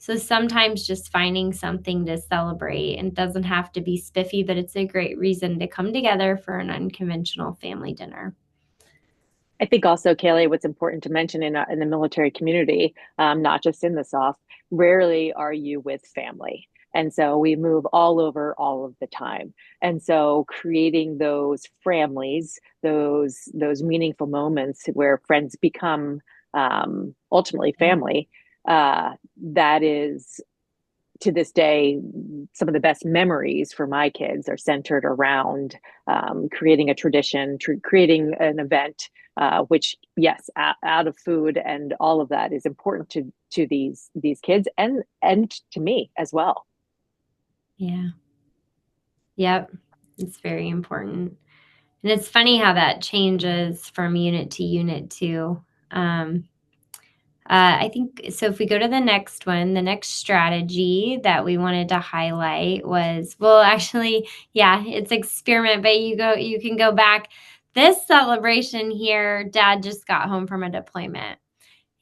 So sometimes just finding something to celebrate, and it doesn't have to be spiffy, but it's a great reason to come together for an unconventional family dinner. I think also, Kaylee, what's important to mention in the military community, not just in the SOF, rarely are you with family. And so we move all over all of the time. And so creating those families, those meaningful moments where friends become ultimately family, that is to this day, some of the best memories for my kids are centered around creating a tradition, creating an event, which, yes, out of food and all of that is important to these kids and to me as well. Yeah. Yep. It's very important. And it's funny how that changes from unit to unit too. Um, I think so. If we go to the next one, the next strategy that we wanted to highlight was, well, actually, yeah, it's experiment, but you can go back. This celebration here, Dad just got home from a deployment.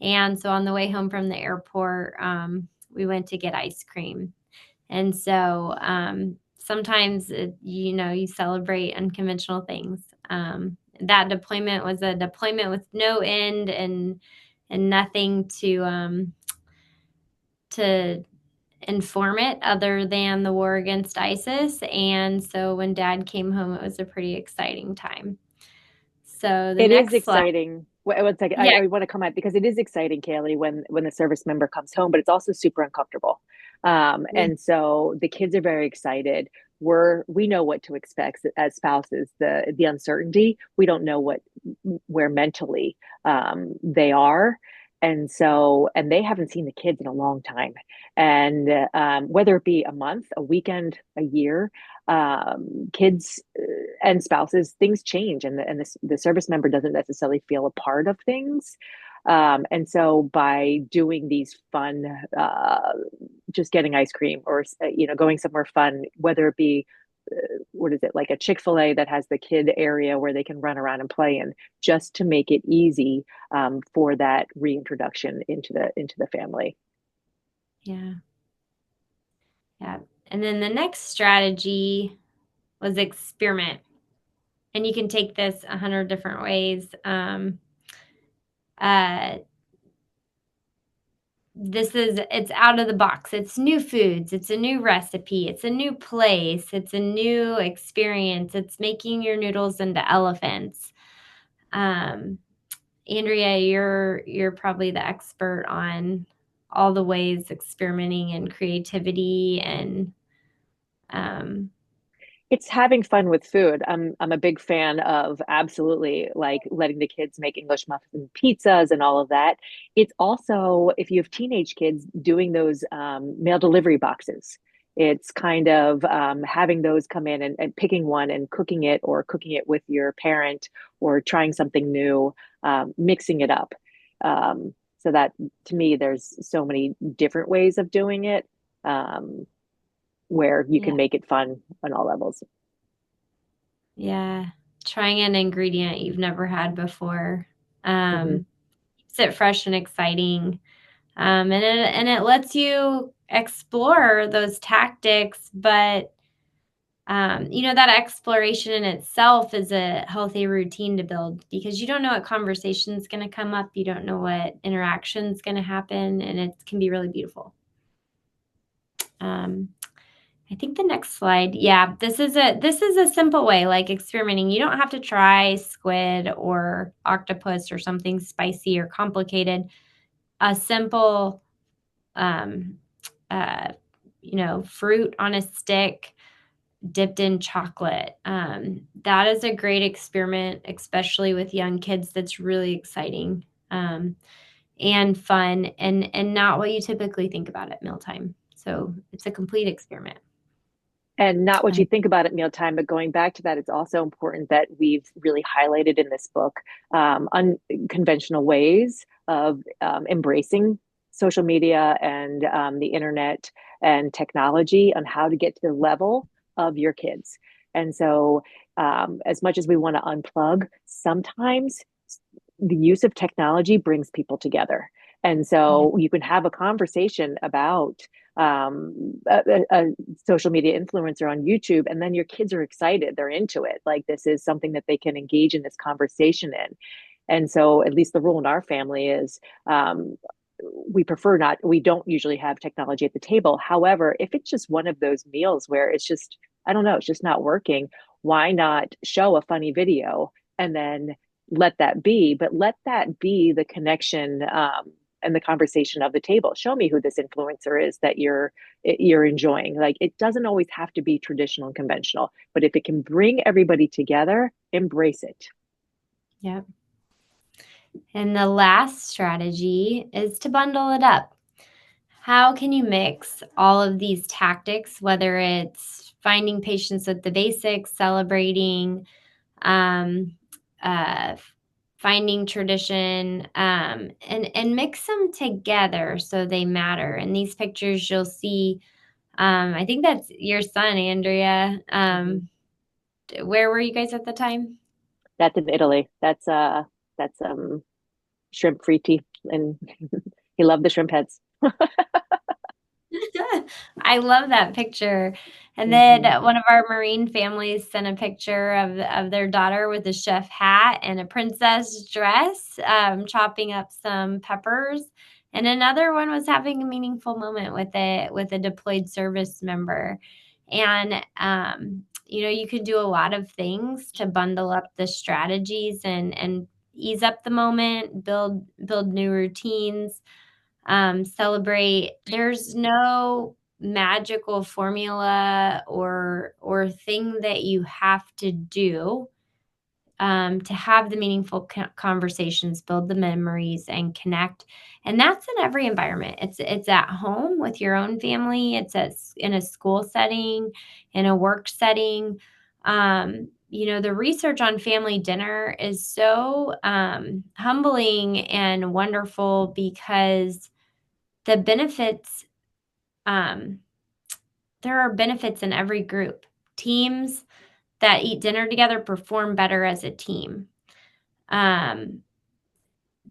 And so on the way home from the airport, we went to get ice cream. And so sometimes, you celebrate unconventional things. That deployment was a deployment with no end and nothing to inform it other than the war against ISIS. And so when Dad came home, it was a pretty exciting time. So the It is next slide. exciting. One second, Yeah. I want to comment because it is exciting, Kaylee, when the service member comes home, but it's also super uncomfortable. And so the kids are very excited. We know what to expect as spouses. The uncertainty, we don't know where mentally they are. And they haven't seen the kids in a long time. And whether it be a month, a weekend, a year, kids and spouses, things change, and the service member doesn't necessarily feel a part of things. And so by doing these fun, just getting ice cream or going somewhere fun, whether it be what is it, like a Chick-fil-A that has the kid area where they can run around and play in, just to make it easy for that reintroduction into the family. Yeah. Yeah. And then the next strategy was experiment. And you can take this 100 different ways. Uh, it's out of the box. It's new foods. It's a new recipe. It's a new place. It's a new experience. It's making your noodles into elephants. Andrea, you're probably the expert on all the ways experimenting and creativity and It's having fun with food. I'm a big fan of absolutely like letting the kids make English muffin pizzas and all of that. It's also, if you have teenage kids, doing those mail delivery boxes. It's kind of having those come in and picking one and cooking it, or cooking it with your parent, or trying something new, mixing it up. So that, to me, there's so many different ways of doing it. Where you Yeah. can make it fun on all levels. Yeah. Trying an ingredient you've never had before. Mhm. Keeps it fresh and exciting. And it lets you explore those tactics, but that exploration in itself is a healthy routine to build, because you don't know what conversation is going to come up. You don't know what interaction is going to happen, and it can be really beautiful. I think the next slide. Yeah, this is a simple way, like experimenting. You don't have to try squid or octopus or something spicy or complicated. A simple, um, uh, fruit on a stick dipped in chocolate. That is a great experiment, especially with young kids. That's really exciting, and fun, and not what you typically think about at mealtime. So it's a complete experiment. And not what you think about at mealtime, but going back to that, it's also important that we've really highlighted in this book unconventional ways of embracing social media and the internet and technology on how to get to the level of your kids. And so, as much as we want to unplug, sometimes the use of technology brings people together. And so you can have a conversation about a social media influencer on YouTube, and then your kids are excited. They're into it. Like, this is something that they can engage in this conversation in. And so, at least the rule in our family is we don't usually have technology at the table. However, if it's just one of those meals where it's just, I don't know, it's just not working, why not show a funny video and then let that be, but let that be the connection and the conversation of the table. Show me who this influencer is that you're enjoying. Like, it doesn't always have to be traditional and conventional, but if it can bring everybody together, embrace it. Yep. And the last strategy is to bundle it up. How can you mix all of these tactics, whether it's finding patience with the basics, celebrating, finding tradition, and mix them together so they matter. In these pictures, you'll see, I think that's your son, Andrea. Where were you guys at the time? That's in Italy. That's shrimp fritti, and he loved the shrimp heads. I love that picture. And then one of our Marine families sent a picture of their daughter with a chef hat and a princess dress, chopping up some peppers. And another one was having a meaningful moment with a deployed service member. And you can do a lot of things to bundle up the strategies and ease up the moment, build new routines, celebrate. There's no magical formula or thing that you have to do to have the meaningful conversations, build the memories, and connect. And that's in every environment. It's at home with your own family. It's in a school setting, in a work setting. The research on family dinner is so humbling and wonderful because the benefits, there are benefits in every group. Teams that eat dinner together perform better as a team.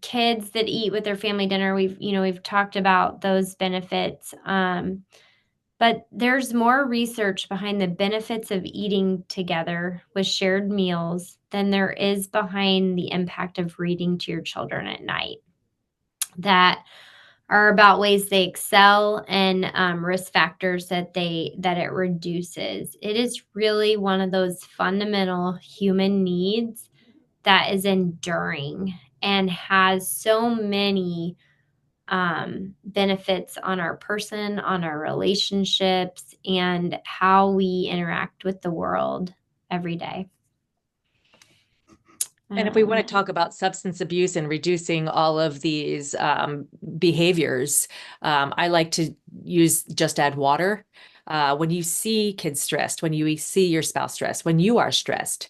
Kids that eat with their family dinner, we've talked about those benefits. But there's more research behind the benefits of eating together with shared meals than there is behind the impact of reading to your children at night. That are about ways they excel and risk factors that it reduces. It is really one of those fundamental human needs that is enduring and has so many benefits on our person, on our relationships, and how we interact with the world every day. And if we want to talk about substance abuse and reducing all of these behaviors, I like to just add water. When you see kids stressed, when you see your spouse stressed, when you are stressed,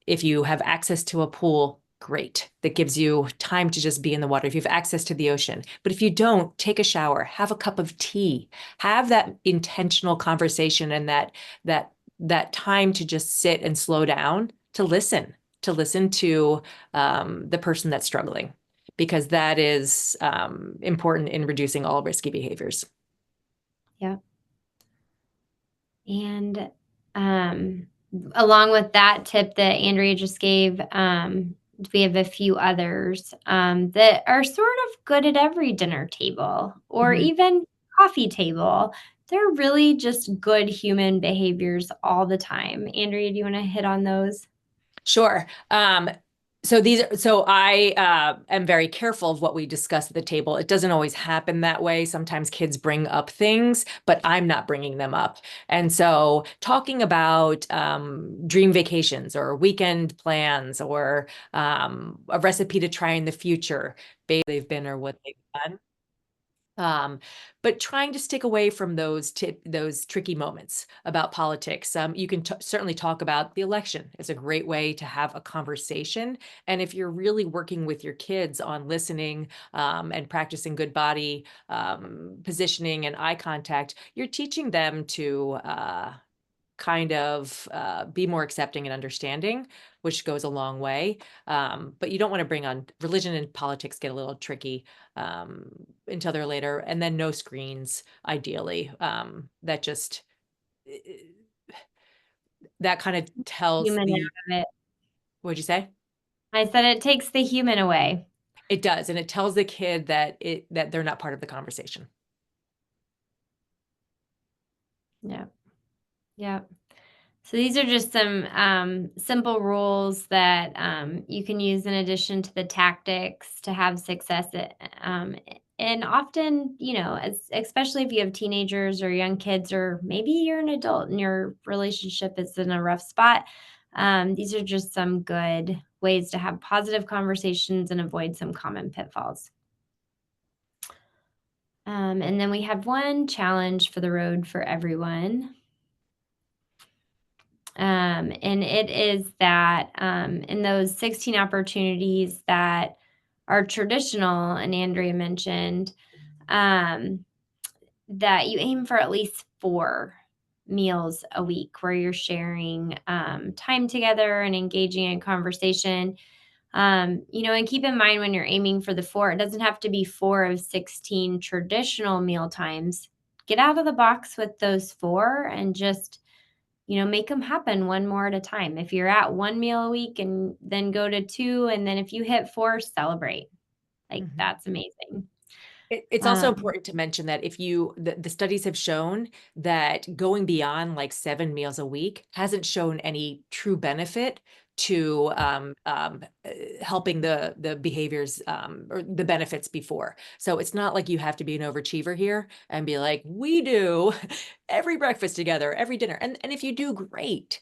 if you have access to a pool, great. That gives you time to just be in the water. If you have access to the ocean, but if you don't, take a shower, have a cup of tea, have that intentional conversation and that time to just sit and slow down to listen to the person that's struggling, because that is important in reducing all risky behaviors. Yeah. And along with that tip that Andrea just gave, we have a few others that are sort of good at every dinner table or even coffee table. they're really just good human behaviors all the time. Andrea, do you want to hit on those? Sure. So I am very careful of what we discuss at the table. It doesn't always happen that way. Sometimes kids bring up things, but I'm not bringing them up. And so talking about dream vacations or weekend plans or a recipe to try in the future, they've been or what they've done. But trying to stick away from those tricky moments about politics. You can certainly talk about the election. It's a great way to have a conversation. And if you're really working with your kids on listening and practicing good body positioning and eye contact, you're teaching them to kind of be more accepting and understanding, which goes a long way. But you don't want to bring on religion and politics, get a little tricky until they're later. And then no screens, ideally. That just, that kind of tells Human the, out of it. what'd you say? I said it takes the human away. It does. And it tells the kid that that they're not part of the conversation. Yeah. Yeah. So these are just some simple rules that you can use in addition to the tactics to have success. And often, especially if you have teenagers or young kids, or maybe you're an adult and your relationship is in a rough spot, these are just some good ways to have positive conversations and avoid some common pitfalls. And then we have one challenge for the road for everyone. And it is that in those 16 opportunities that are traditional, and Andrea mentioned, that you aim for at least 4 meals a week where you're sharing time together and engaging in conversation. And keep in mind when you're aiming for the 4, it doesn't have to be 4 of 16 traditional meal times. Get out of the box with those 4 and just make them happen one more at a time. If you're at 1 meal a week and then go to 2, and then if you hit 4, celebrate. That's amazing. It's also important to mention that if the studies have shown that going beyond like 7 meals a week hasn't shown any true benefit to helping the behaviors or the benefits before. So it's not like you have to be an overachiever here and be like, we do every breakfast together, every dinner. And if you do, great.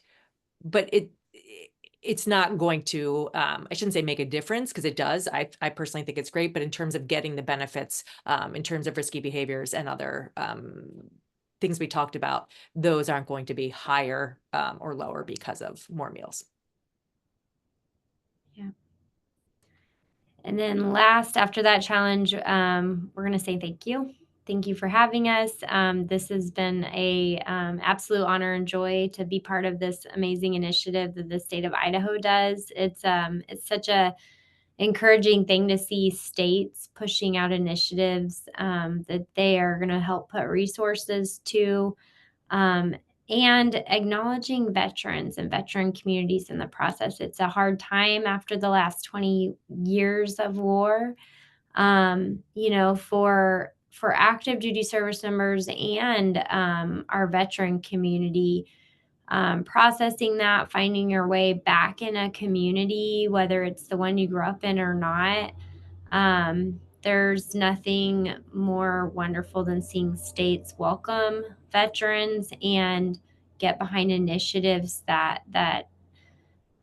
But it's not going to, I shouldn't say make a difference, because it does. I personally think it's great, but in terms of getting the benefits, in terms of risky behaviors and other things we talked about, those aren't going to be higher or lower because of more meals. Yeah. And then last, after that challenge, we're going to say thank you. Thank you for having us. This has been a absolute honor and joy to be part of this amazing initiative that the state of Idaho does. It's such a encouraging thing to see states pushing out initiatives that they are going to help put resources to, and acknowledging veterans and veteran communities in the process. It's a hard time after the last 20 years of war, for active duty service members and our veteran community. Processing that, finding your way back in a community, whether it's the one you grew up in or not. There's nothing more wonderful than seeing states welcome veterans and get behind initiatives that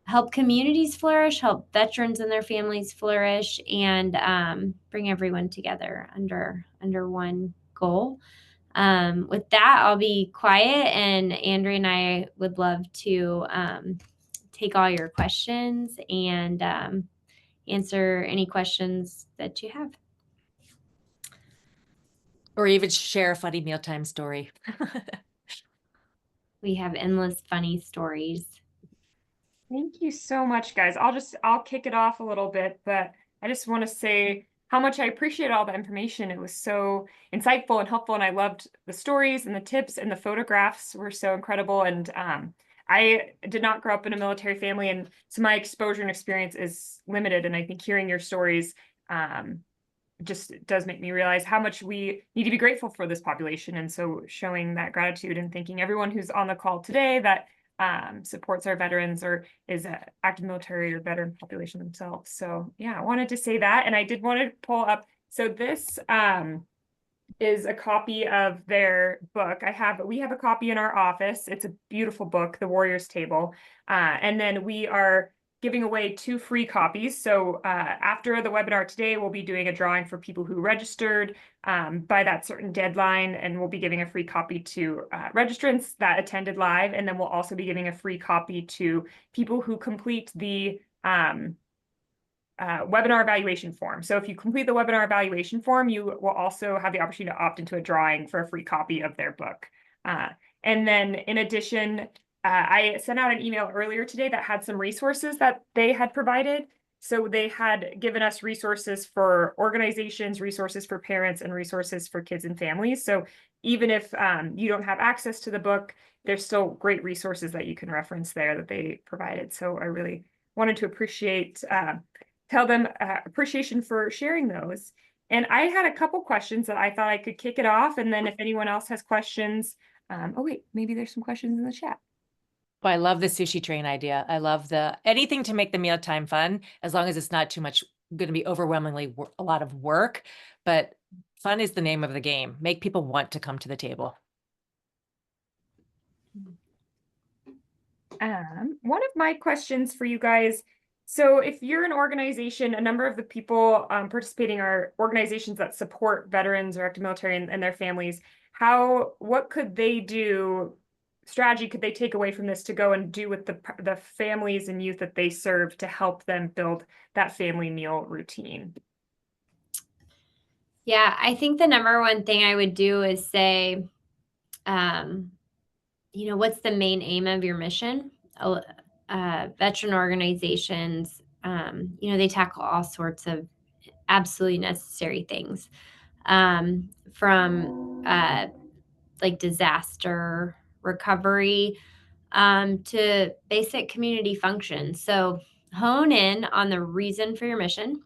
help communities flourish, help veterans and their families flourish, and bring everyone together under one goal. With that, I'll be quiet, and Andrea and I would love to take all your questions and answer any questions that you have. Or even share a funny mealtime story. We have endless funny stories. Thank you so much, guys. I'll kick it off a little bit, but I just want to say how much I appreciate all the information. It was so insightful and helpful, and I loved the stories and the tips, and the photographs were so incredible. And I did not grow up in a military family, and so my exposure and experience is limited. And I think hearing your stories just does make me realize how much we need to be grateful for this population. And so showing that gratitude and thanking everyone who's on the call today that supports our veterans or is an active military or veteran population themselves. So yeah, I wanted to say that. And I did want to pull up. So this is a copy of their book. We have a copy in our office. It's a beautiful book, The Warrior's Table. And then we are giving away 2 free copies. So after the webinar today, we'll be doing a drawing for people who registered by that certain deadline, and we'll be giving a free copy to registrants that attended live. And then we'll also be giving a free copy to people who complete the webinar evaluation form. So if you complete the webinar evaluation form, you will also have the opportunity to opt into a drawing for a free copy of their book. And then in addition, I sent out an email earlier today that had some resources that they had provided. So they had given us resources for organizations, resources for parents, and resources for kids and families. So even if you don't have access to the book, there's still great resources that you can reference there that they provided. So I really wanted to tell them appreciation for sharing those. And I had a couple questions that I thought I could kick it off. And then if anyone else has questions, oh wait, maybe there's some questions in the chat. Well, I love the sushi train idea. I love anything to make the mealtime fun, as long as it's not too much, going to be overwhelmingly a lot of work, but fun is the name of the game. Make people want to come to the table. One of my questions for you guys, so if you're an organization, a number of the people participating are organizations that support veterans or active military and their families. What could they do? Strategy could they take away from this to go and do with the families and youth that they serve to help them build that family meal routine? Yeah, I think the number one thing I would do is say, what's the main aim of your mission? Veteran organizations, they tackle all sorts of absolutely necessary things, from like disaster recovery to basic community function. So hone in on the reason for your mission,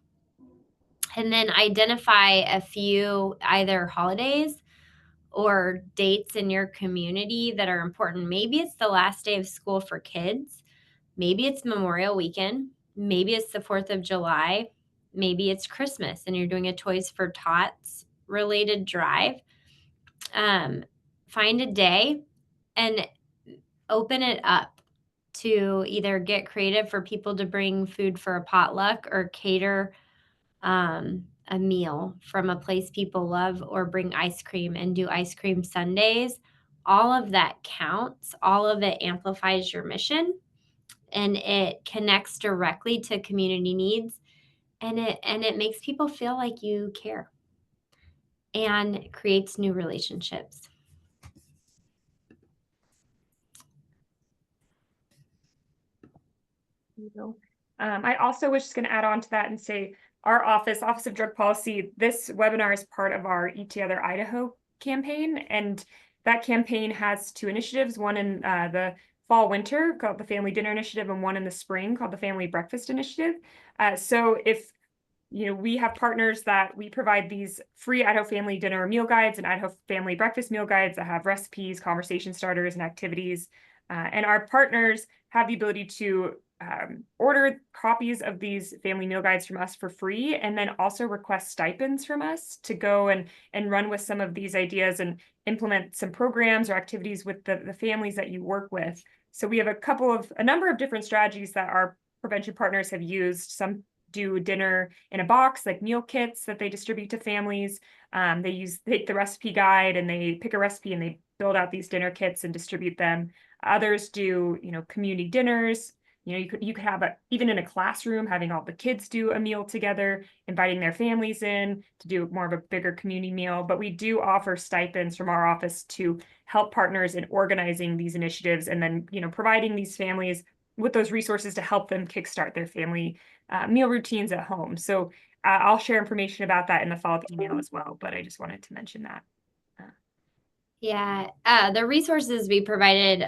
and then identify a few either holidays or dates in your community that are important. Maybe it's the last day of school for kids. Maybe it's Memorial Weekend. Maybe it's the 4th of July. Maybe it's Christmas and you're doing a Toys for Tots related drive. Find a day and open it up to either get creative for people to bring food for a potluck or cater a meal from a place people love, or bring ice cream and do ice cream sundaes. All of that counts. All of it amplifies your mission, and it connects directly to community needs, and it makes people feel like you care, and it creates new relationships. I also was just going to add on to that and say our Office of Drug Policy, this webinar is part of our Eat Together Idaho campaign. And that campaign has 2 initiatives, one in the fall winter called the Family Dinner Initiative, and one in the spring called the Family Breakfast Initiative. So if we have partners that we provide these free Idaho Family Dinner meal guides and Idaho Family Breakfast meal guides that have recipes, conversation starters, and activities. And our partners have the ability to order copies of these family meal guides from us for free, and then also request stipends from us to go and run with some of these ideas and implement some programs or activities with the families that you work with. So we have a number of different strategies that our prevention partners have used. Some do dinner in a box, like meal kits that they distribute to families. They take the recipe guide and they pick a recipe and they build out these dinner kits and distribute them. Others do, community dinners. You could have even in a classroom, having all the kids do a meal together, inviting their families in to do more of a bigger community meal. But we do offer stipends from our office to help partners in organizing these initiatives, and then, providing these families with those resources to help them kickstart their family meal routines at home. So I'll share information about that in the follow-up email as well, but I just wanted to mention that. Yeah, the resources we provided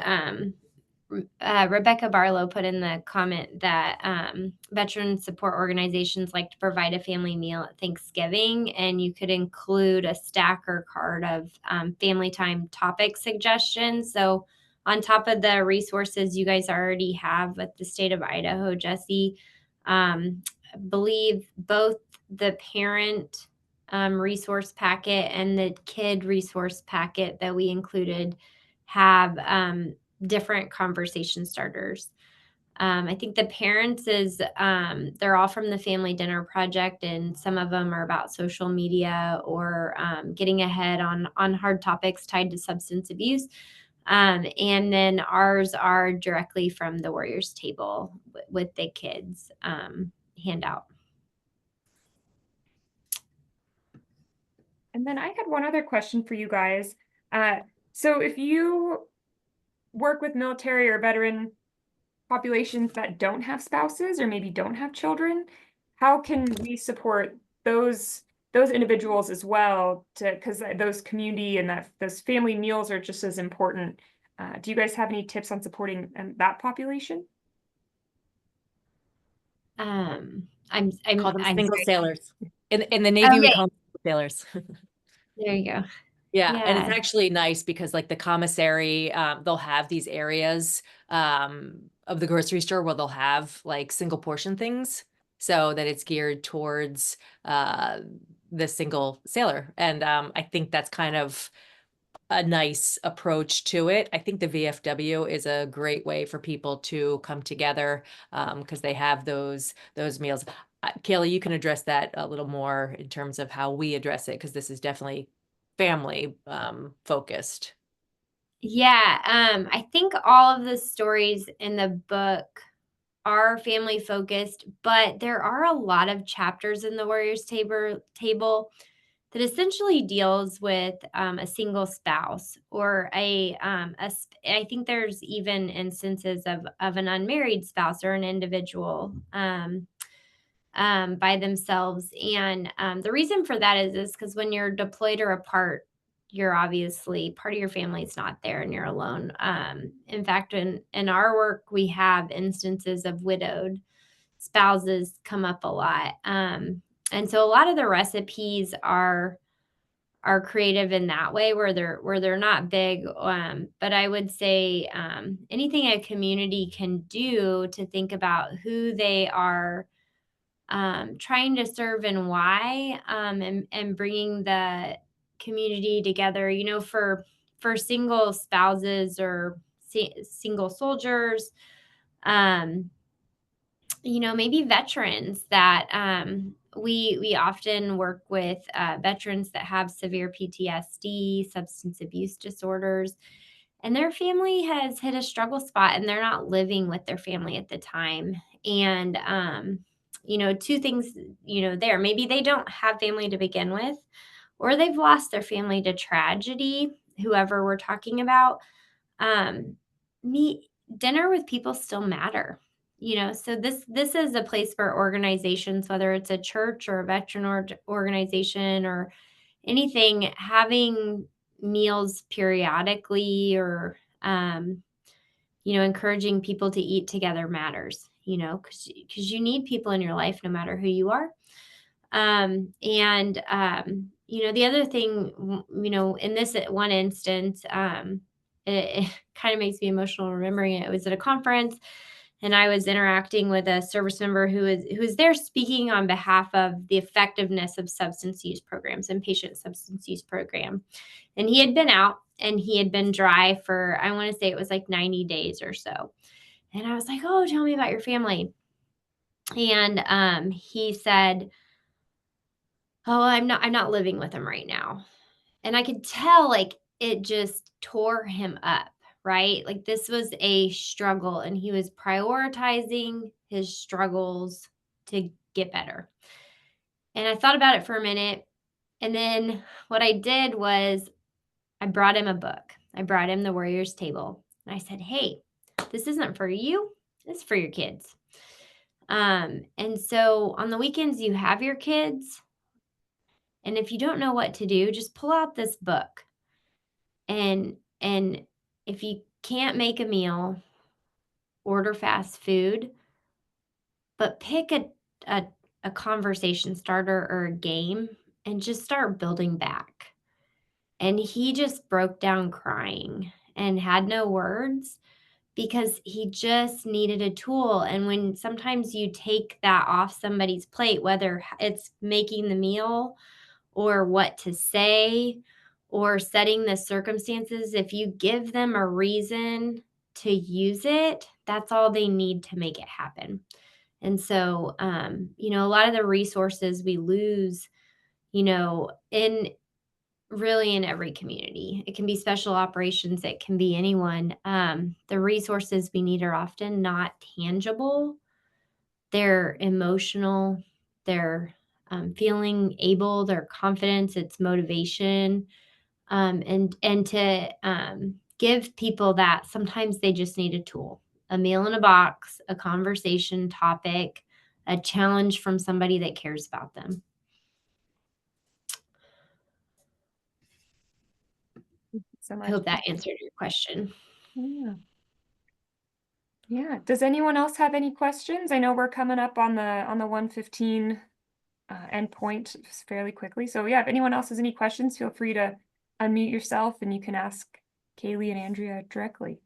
Rebecca Barlow put in the comment that veteran support organizations like to provide a family meal at Thanksgiving, and you could include a stack or card of family time topic suggestions. So on top of the resources you guys already have with the state of Idaho, Jesse, I believe both the parent resource packet and the kid resource packet that we included have different conversation starters. I think the parents is they're all from the Family Dinner Project, and some of them are about social media or getting ahead on hard topics tied to substance abuse. And then ours are directly from the Warriors Table with the kids handout. And then I had one other question for you guys. So if you work with military or veteran populations that don't have spouses or maybe don't have children, how can we support those individuals as well, because those community and those family meals are just as important. Do you guys have any tips on supporting that population? I'm Call them I'm single sorry. sailors. In the Navy, we Okay. call them sailors. There you go. Yeah, and it's Yeah. actually nice because like the commissary, they'll have these areas of the grocery store where they'll have like single portion things so that it's geared towards the single sailor. And I think that's kind of a nice approach to it. I think the VFW is a great way for people to come together because they have those meals. Kayla, you can address that a little more in terms of how we address it, because this is definitely family focused. Yeah, I think all of the stories in the book are family focused, but there are a lot of chapters in the Warriors Table that essentially deals with a single spouse or I think there's even instances of an unmarried spouse or an individual by themselves. And the reason for that is because when you're deployed or apart, you're obviously part of your family is not there and you're alone. In fact, in our work, we have instances of widowed spouses come up a lot. And so a lot of the recipes are creative in that way where they're not big. But I would say anything a community can do to think about who they are trying to serve and why, and bringing the community together, for single spouses or single soldiers, um, maybe veterans that we often work with veterans that have severe PTSD, substance abuse disorders, and their family has hit a struggle spot and they're not living with their family at the time. And two things, there. Maybe they don't have family to begin with, or they've lost their family to tragedy, whoever we're talking about. Me Dinner with people still matter. So this is a place for organizations, whether it's a church or a veteran organization or anything, having meals periodically or encouraging people to eat together matters, because you need people in your life no matter who you are. The other thing, in this one instance, it kind of makes me emotional remembering it. It was at a conference and I was interacting with a service member who is there speaking on behalf of the effectiveness of substance use programs and patient substance use program. And he had been out and he had been dry for, I want to say it was like 90 days or so. And I was like, "Oh, tell me about your family." And he said, "Oh, I'm not living with him right now." And I could tell like it just tore him up, right? Like this was a struggle and he was prioritizing his struggles to get better. And I thought about it for a minute. And then what I did was I brought him a book. I brought him The Warriors Table. And I said, "Hey, this isn't for you. It's for your kids." And so on the weekends you have your kids. And if you don't know what to do, just pull out this book. And if you can't make a meal, order fast food, but pick a conversation starter or a game and just start building back. And he just broke down crying and had no words because he just needed a tool. And when sometimes you take that off somebody's plate, whether it's making the meal or what to say or setting the circumstances, if you give them a reason to use it, that's all they need to make it happen. And so, a lot of the resources we lose, in really in every community. It can be special operations, it can be anyone. The resources we need are often not tangible. They're emotional, they're feeling able, their confidence, it's motivation. And to give people that sometimes they just need a tool, a meal in a box, a conversation topic, a challenge from somebody that cares about them. So I much. hope that answered your question. Yeah. Yeah. Does anyone else have any questions? I know we're coming up on the 1:15 endpoint fairly quickly. So yeah, if anyone else has any questions, feel free to unmute yourself and you can ask Kaylee and Andrea directly.